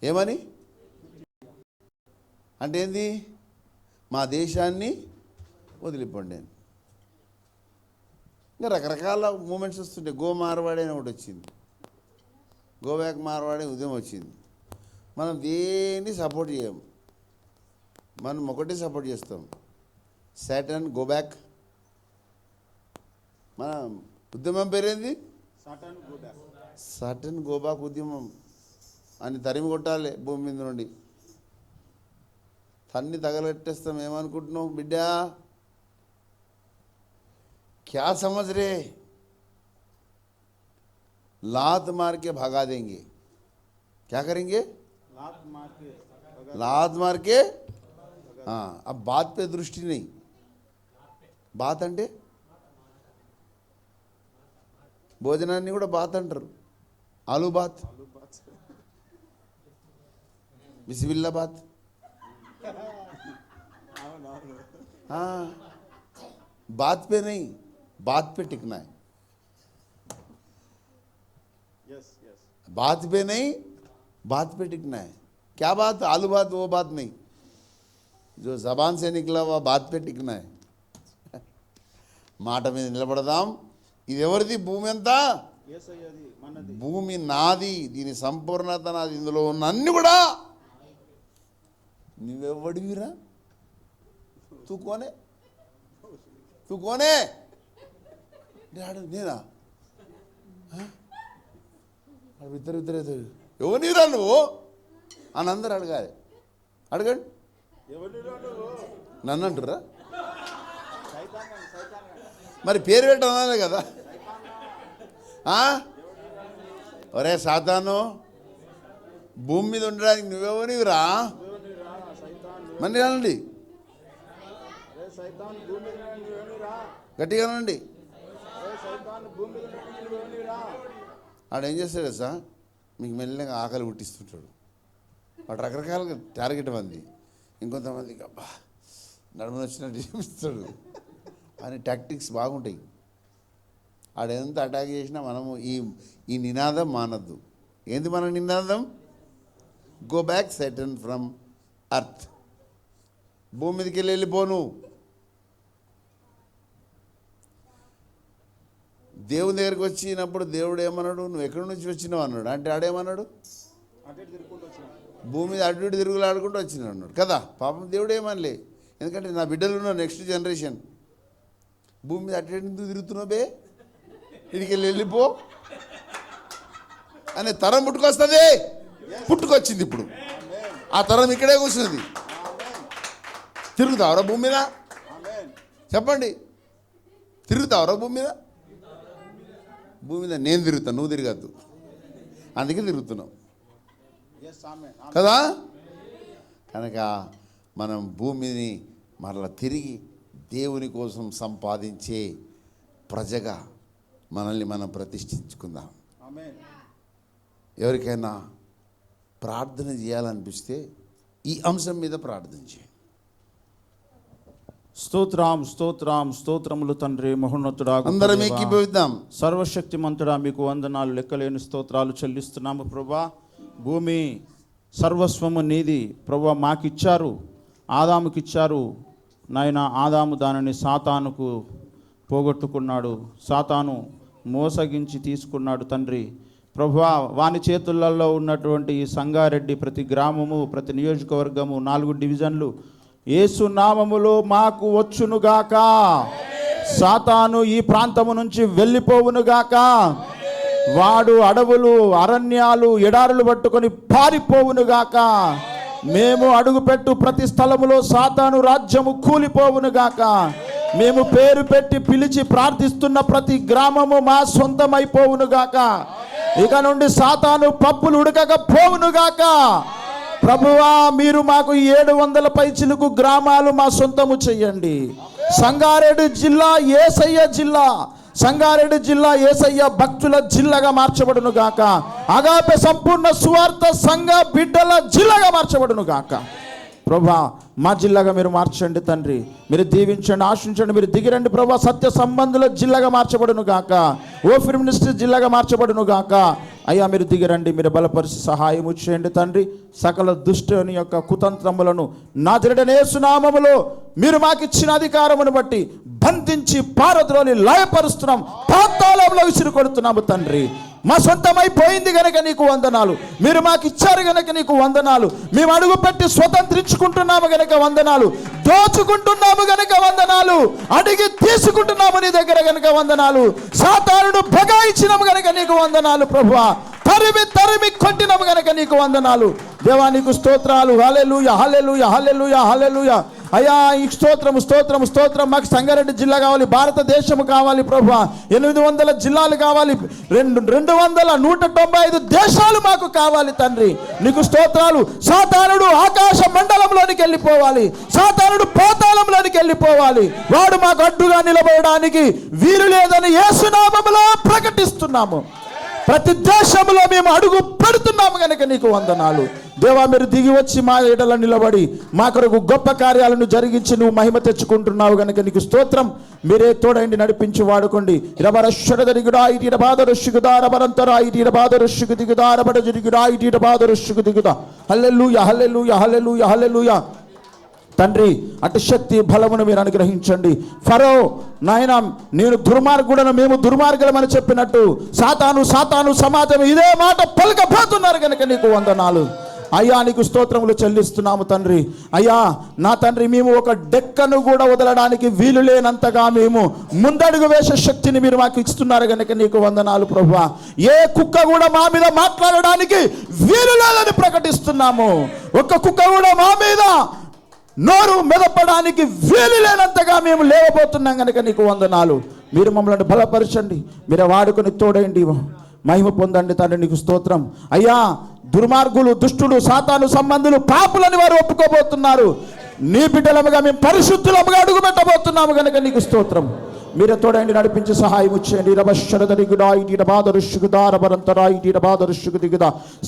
ఏమని అంటే ఏంది? మా దేశాన్ని వదిలిపోండి. ఇంకా రకరకాల మూమెంట్స్ వస్తుంటాయి. గో మార్వాడి అని ఒకటి వచ్చింది, గో బ్యాక్ మార్వాడి ఉద్యమం వచ్చింది. మనం దేన్ని సపోర్ట్ చేయము, మనం ఒకటి సపోర్ట్ చేస్తాం, సాటర్న్ గో బ్యాక్. మన ఉద్యమం పేరేంది? సాటర్న్ గో బ్యాక్ ఉద్యమం అని తరిమి కొట్టాలి భూమి మీద నుండి. తన్ని తగలెట్టేస్తాం. ఏమనుకుంటున్నావు బిడ్డా? क्या समझ रहे? लात मार के भगा देंगे. क्या करेंगे? लात मार के. हाँ, अब बात पे दृष्टि नहीं. बात అంటే భోజనాన్ని కూడా బాత్ అంటారు. ఆలూ బాత్, బిస్మిల్లా బాత్. हाँ, बात पे नहीं, बात पे टिकना है. बात पे नहीं, बात पे टिकना है. क्या बात? आलू बात, वो बात नहीं. जो जबान से निकला हुआ बात पे टिकना है. మాట మీద నిలబడదాం. ఇది ఎవరిది? భూమి అంతా భూమి నాది, దీని సంపూర్ణత నాది, ఇందులో ఉన్న అన్ని కూడా. నువ్వెవడివిరా? తూకోనే నేనా? ఇద్దరు ఎవరిరా నువ్వు అని అందరు అడగాలి. అడగండి. నన్ను అంటుర్రా? మరి పేరు పెట్టాలే కదా. ఒరే సాతాను, భూమి మీద ఉండడానికి నువ్వెవరివిరా? మళ్ళీ అనండి, గట్టిగానండి. ఆడేం చేస్తాడు సార్? మీకు మెల్లగా ఆకలి పుట్టిస్తుంటాడు. వాడు రకరకాలుగా టార్గెట్ మంది. ఇంకొంతమందికి అబ్బా నడుము వచ్చినట్టు చూపిస్తాడు. అని టాక్టిక్స్ బాగుంటాయి. ఆడెంత అటాక్ చేసినా మనము ఈ నినాదం మానద్దు. ఏంది మన నినాదం? Go back Saturn from earth. భూమి మీదకి వెళ్ళిపోను. దేవుని దగ్గరికి వచ్చినప్పుడు దేవుడు ఏమన్నాడు? నువ్వు ఎక్కడి నుంచి వచ్చినావు అన్నాడు. అంటే ఆడేమన్నాడు? భూమి మీద అటు ఇటు తిరుగులు ఆడుకుంటూ వచ్చినావు అన్నాడు కదా. పాపం దేవుడు ఏమనలే, ఎందుకంటే నా బిడ్డలు ఉన్న నెక్స్ట్ జనరేషన్. భూమి మీద అటు ఇటు ఎందుకు తిరుగుతున్నావు బే, ఇడికి వెళ్ళిపో అనే తరం పుట్టుకొస్తుంది. పుట్టుకొచ్చింది ఇప్పుడు. ఆ తరం ఇక్కడే కూర్చున్నది. తిరుగుతావరా భూమి మీద? చెప్పండి, తిరుగుతావరా భూమి మీద? భూమి మీద నేను తిరుగుతాను, నువ్వు తిరగద్దు. అందుకే తిరుగుతున్నాం కదా. కనుక మనం భూమిని మరలా తిరిగి దేవుని కోసం సంపాదించే ప్రజగా మనల్ని మనం ప్రతిష్ఠించుకుందాం. ఎవరికైనా ప్రార్థన చేయాలనిపిస్తే ఈ అంశం మీద ప్రార్థన చేయండి. స్తోత్రం స్తోత్రం స్తోత్రములు తండ్రి, మహోన్నతుడా, అందరం ఏకీభవిద్దాం. సర్వశక్తిమంతుడా, మీకు వందనాలు, లెక్కలేని స్తోత్రాలు చెల్లిస్తున్నాము ప్రభా. భూమి సర్వస్వము నీది ప్రభా. మాకిచ్చారు, ఆదాముకిచ్చారు నాయన. ఆదాము దానిని సాతానుకు పోగొట్టుకున్నాడు, సాతాను మోసగించి తీసుకున్నాడు తండ్రి ప్రభువా. వాని చేతులలో ఉన్నటువంటి ఈ సంగారెడ్డి ప్రతి గ్రామము, ప్రతి నియోజకవర్గము, 4 డివిజన్లు యేసు నామములో మాకు వచ్చునుగాక. సాతాను ఈ ప్రాంతము నుంచి వెళ్ళిపోవునుగాక. వాడు అడవులు, అరణ్యాలు, ఎడారులు పట్టుకొని పారిపోవునుగాక. మేము అడుగుపెట్టు ప్రతి స్థలములో సాతాను రాజ్యము కూలిపోవునుగాక. మేము పేరు పెట్టి పిలిచి ప్రార్థిస్తున్న ప్రతి గ్రామము మా సొంతమైపోవునుగాక. ఇక నుండి సాతాను పప్పులు ఉడకకపోవునుగాక. ప్రభువా, మీరు మాకు 700 పైచిలుకు గ్రామాలు మా సొంతము చెయ్యండి. సంగారెడ్డి జిల్లా యేసయ్య జిల్లా, సంగారెడ్డి జిల్లా యేసయ్య భక్తుల జిల్లాగా మార్చబడును గాక. అగాపె సంపూర్ణ సువార్త సంఘ బిడ్డల జిల్లాగా మార్చబడును గాక. ప్రభా, మా జిల్లాగా మీరు మార్చండి తండ్రి. మీరు దీవించండి, ఆశించండి. మీరు దిగిరండి ప్రభా. సత్య సంబంధుల జిల్లాగా మార్చబడును గాక. ఓఫిర్ మినిస్ట్రీ జిల్లాగా మార్చబడును గాక. అయ్యా, మీరు దిగిరండి, మీరు బలపరిచి సహాయము చేయండి తండ్రి. సకల దుష్టుని యొక్క కుతంత్రములను నజరేయుడైన యేసు నామములో మీరు మాకు ఇచ్చిన అధికారమును బట్టి బంధించి పారద్రోలి లయపరుస్తున్నాం, పాతాళంలో విసిరి కొడుతున్నాము తండ్రి. మా సొంతమైపోయింది గనక నీకు వందనాలు. మీరు మాకు ఇచ్చారు గనక నీకు వందనాలు. మేము అడుగు పెట్టి స్వతంత్రించుకుంటున్నాము గనక వందనాలు. దోచుకుంటున్నాము గనక వందనాలు. అడిగి తీసుకుంటున్నాము నీ దగ్గర గనక వందనాలు. సాతానుడు బగాయించినాము గనక నీకు వందనాలు ప్రభువా. తరిమి కొట్టినాము గనక నీకు వందనాలు దేవా. నీకు స్తోత్రాలు. హల్లెలూయా, హల్లెలూయా, హల్లెలూయా, హల్లెలూయా. అయ్యా, ఈ స్తోత్రము స్తోత్రము స్తోత్రం. మాకు సంగారెడ్డి జిల్లా కావాలి, భారతదేశము కావాలి ప్రభువా. 800 జిల్లాలు కావాలి, 195 దేశాలు మాకు కావాలి తండ్రి. నీకు స్తోత్రాలు. సాతానుడు ఆకాశ మండలంలోనికి వెళ్ళిపోవాలి, సాతానుడు పాతాళంలోనికి వెళ్ళిపోవాలి. వాడు మాకు అడ్డుగా నిలబడడానికి వీలు లేదని యేసు నామములో ప్రకటిస్తున్నాము. ప్రతి దేశంలో మేము అడుగు పెడుతున్నాము కనుక నీకు వందనాలు దేవా. మీరు దిగి వచ్చి మా ఎడల నిలబడి మా కొరకు గొప్ప కార్యాలను జరిగించి నువ్వు మహిమ తెచ్చుకుంటున్నావు కనుక నీకు స్తోత్రం. మీరే తోడండి, నడిపించి వాడుకోండి. హల్లెలూయా, హల్లెలూయా, హల్లెలూయా, హల్లెలూయా. తండ్రి, అటు శక్తి బలమును మీరు అనుగ్రహించండి. ఫరో నాయన, నేను దుర్మార్గుడను, మేము దుర్మార్గులమని చెప్పినట్టు సాతాను సమాజం ఇదే మాట పలకబోతున్నారు కనుక నీకు వందనాలు అయ్యా. నీకు స్తోత్రములు చెల్లిస్తున్నాము తండ్రి. అయ్యా నా తండ్రి, మేము ఒక డెక్కను కూడా వదలడానికి వీలు లేనంతగా మేము ముందడుగు వేసే శక్తిని మీరు మాకు ఇస్తున్నారు కనుక నీకు వందనాలు ప్రభువా. ఏ కుక్క కూడా మా మీద మాట్లాడడానికి వీలు లేదని ప్రకటిస్తున్నాము. ఒక్క కుక్క కూడా మా మీద నోరు మెదపడానికి వీలు లేనంతగా మేము లేవబోతున్నాం కనుక నీకు వందనాలు. మీరు మమ్మల్ని బలపరచండి, మీరే వాడుకొని తోడండి, మహిమ పొందండి తండ్రి. నీకు స్తోత్రం అయ్యా. దుర్మార్గులు, దుష్టులు, సాతాను సంబంధులు, పాపులని వారు ఒప్పుకోబోతున్నారు. నీ బిడ్డలముగా మేము పరిశుద్ధులముగా అడుగు పెట్టబోతున్నాము కనుక నీకు స్తోత్రం. మీరే తోడండి, నడిపించి సహాయం చేయండి.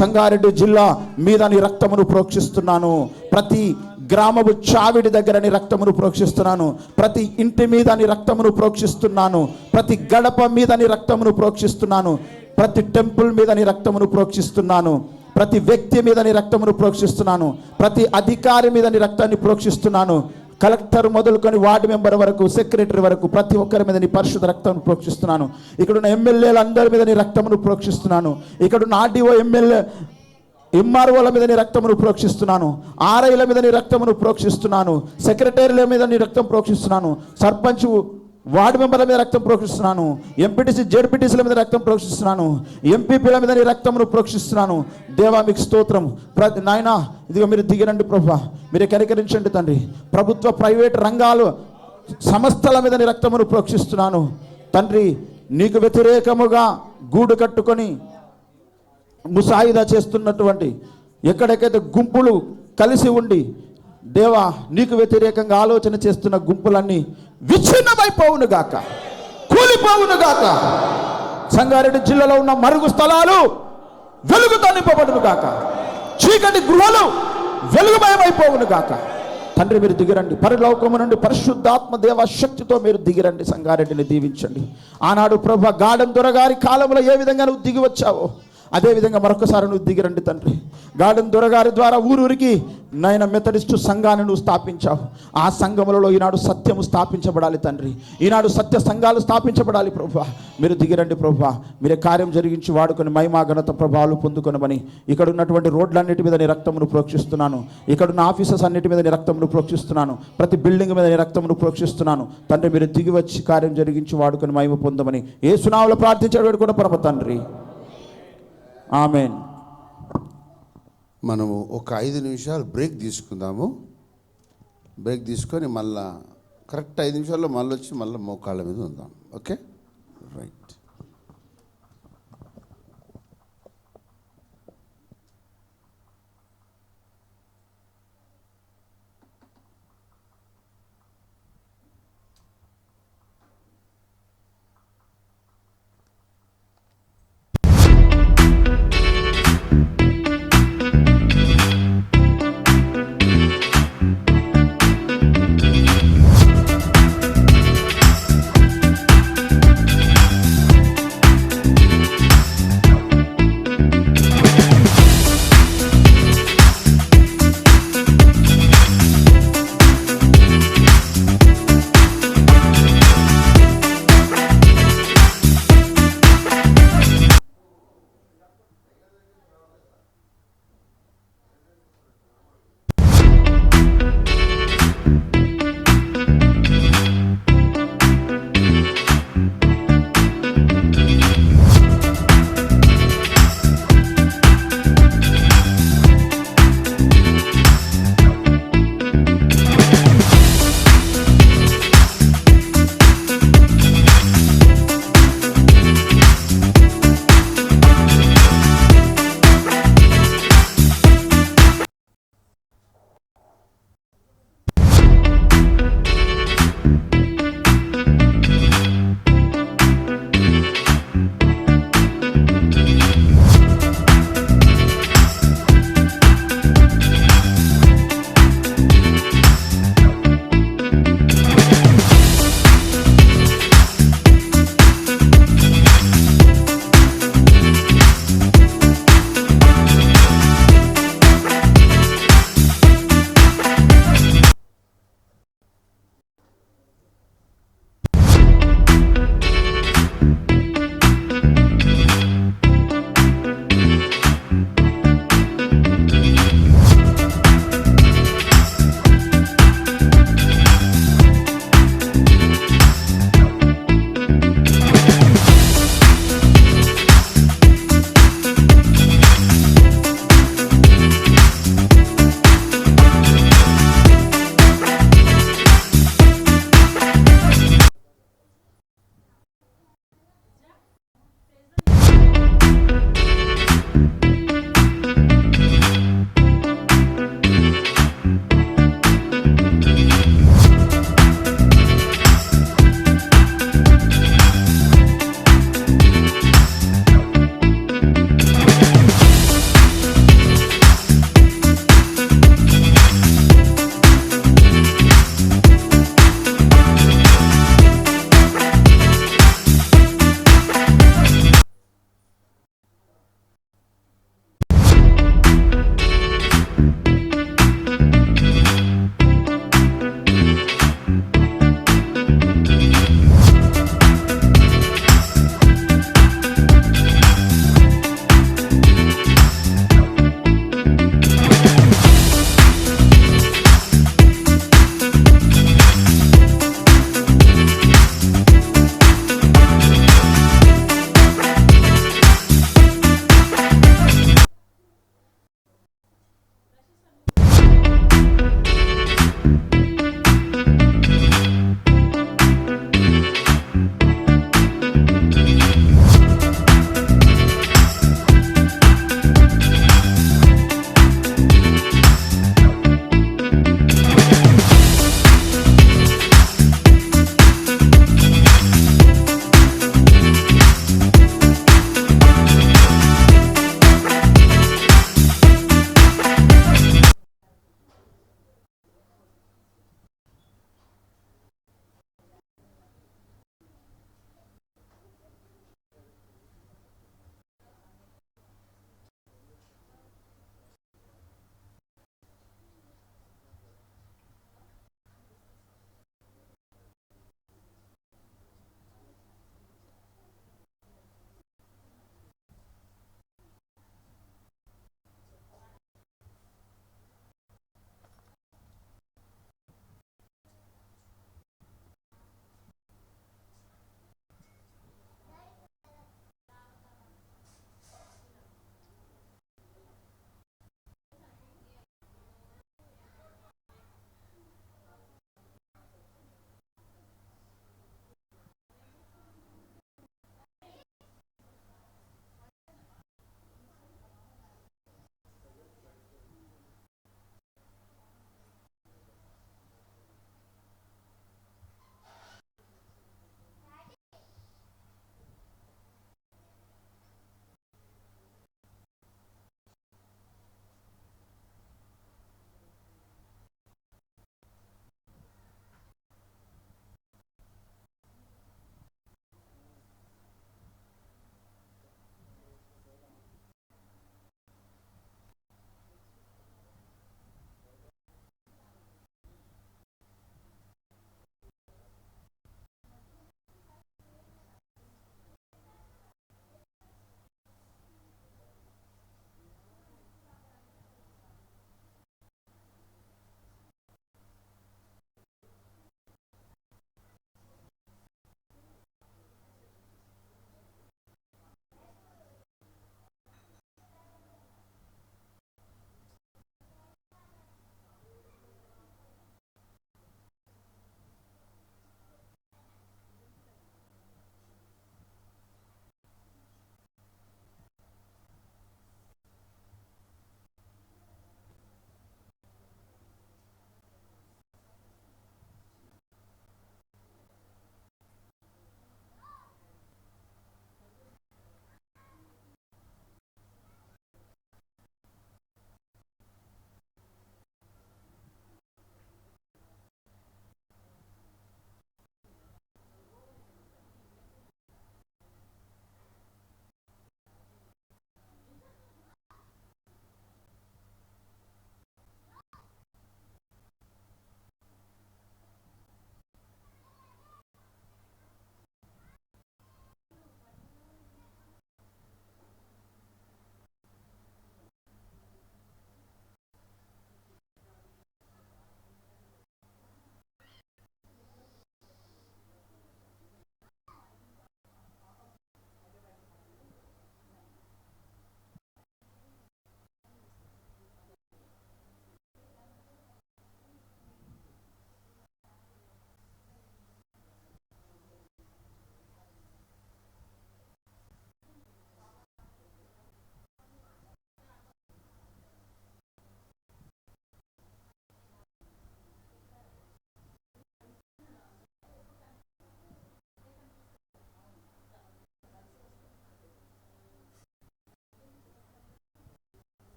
సంగారెడ్డి జిల్లా మీద నీ రక్తమును ప్రోక్షిస్తున్నాను. ప్రతి గ్రామము చావిడి దగ్గర నీ రక్తమును ప్రోక్షిస్తున్నాను. ప్రతి ఇంటి మీద నీ రక్తమును ప్రోక్షిస్తున్నాను. ప్రతి గడప మీద నీ రక్తమును ప్రోక్షిస్తున్నాను. ప్రతి టెంపుల్ మీద నీ రక్తమును ప్రోక్షిస్తున్నాను. ప్రతి వ్యక్తి మీద నీ రక్తమును ప్రోక్షిస్తున్నాను. ప్రతి అధికారి మీద నీ రక్తాన్ని ప్రోక్షిస్తున్నాను. కలెక్టర్ మొదలుకొని వార్డు మెంబర్ వరకు, సెక్రటరీ వరకు ప్రతి ఒక్కరి మీద నీ పరిశుద్ధ రక్తమును ప్రోక్షిస్తున్నాను. ఇక్కడున్న ఎమ్మెల్యేలు అందరి మీద నీ రక్తమును ప్రోక్షిస్తున్నాను. ఇక్కడున్న ఆర్డీఓ, ఎమ్మెల్యే, ఎంఆర్ఓల మీద నీ రక్తమును ప్రోక్షిస్తున్నాను. ఆర్ఐల మీద నీ రక్తమును ప్రోక్షిస్తున్నాను. సెక్రటరీల మీద నీ రక్తం ప్రోక్షిస్తున్నాను. సర్పంచ్, వార్డు మెంబర్ల మీద రక్తం ప్రోక్షిస్తున్నాను. ఎంపీటీసీ, జెడ్పీటీసీల మీద రక్తం ప్రోక్షిస్తున్నాను. ఎంపీపీల మీద నీ రక్తమును ప్రోక్షిస్తున్నాను. దేవా మీకు స్తోత్రం. నాయన, ఇదిగో మీరు దిగిరండి ప్రభా. మీరే కనికరించండి తండ్రి. ప్రభుత్వ, ప్రైవేట్ రంగాలు, సంస్థల మీద నీ రక్తమును ప్రోక్షిస్తున్నాను తండ్రి. నీకు వ్యతిరేకముగా గూడు కట్టుకొని ముసాయిదా చేస్తున్నటువంటి ఎక్కడెక్కడైతే గుంపులు కలిసి ఉండి దేవా నీకు వ్యతిరేకంగా ఆలోచన చేస్తున్న గుంపులన్నీ విచ్ఛిన్నమైపోవును గాక, కూలిపోవును గాక. సంగారెడ్డి జిల్లాలో ఉన్న మరుగు స్థలాలు వెలుగుతో నింపబడును గాక, చీకటి గృహాలు వెలుగుమయమైపోవును గాక. తండ్రి మీరు దిగిరండి, పరలోకము నుండి పరిశుద్ధాత్మ దేవ శక్తితో మీరు దిగిరండి, సంగారెడ్డిని దీవించండి. ఆనాడు ప్రభు గాడం దొరగారి కాలంలో ఏ విధంగా నువ్వు దిగి వచ్చావో అదేవిధంగా మరొకసారి నువ్వు దిగిరండి తండ్రి. గార్డెన్ దొరగారి ద్వారా ఊరూరికి నాయన మెథడిస్టు సంఘాన్ని నువ్వు స్థాపించావు. ఆ సంఘములలో ఈనాడు సత్యము స్థాపించబడాలి తండ్రి, ఈనాడు సత్య సంఘాలు స్థాపించబడాలి ప్రభువా. మీరు దిగిరండి ప్రభువా, మీరే కార్యం జరిగించి వాడుకొని మహిమా ఘనత ప్రభావాలు పొందుకొనమని ఇక్కడ ఉన్నటువంటి రోడ్లన్నిటి మీద నీ రక్తమును ప్రోక్షిస్తున్నాను, ఇక్కడున్న ఆఫీసెస్ అన్నిటి మీద నీ రక్తమును ప్రోక్షిస్తున్నాను, ప్రతి బిల్డింగ్ మీద నీ రక్తమును ప్రోక్షిస్తున్నాను తండ్రి. మీరు దిగి వచ్చి కార్యం జరిగించి వాడుకొని మహిమ పొందమని యేసు నామములో ప్రార్థించేవాడు కూడా పరమ తండ్రి, ఆమేన్. మనము ఒక 5 నిమిషాలు బ్రేక్ తీసుకుందాము. బ్రేక్ తీసుకొని మళ్ళా కరెక్ట్ 5 నిమిషాల్లో మళ్ళీ వచ్చి మళ్ళీ మోకాళ్ళ మీద ఉందాం. Okay, right.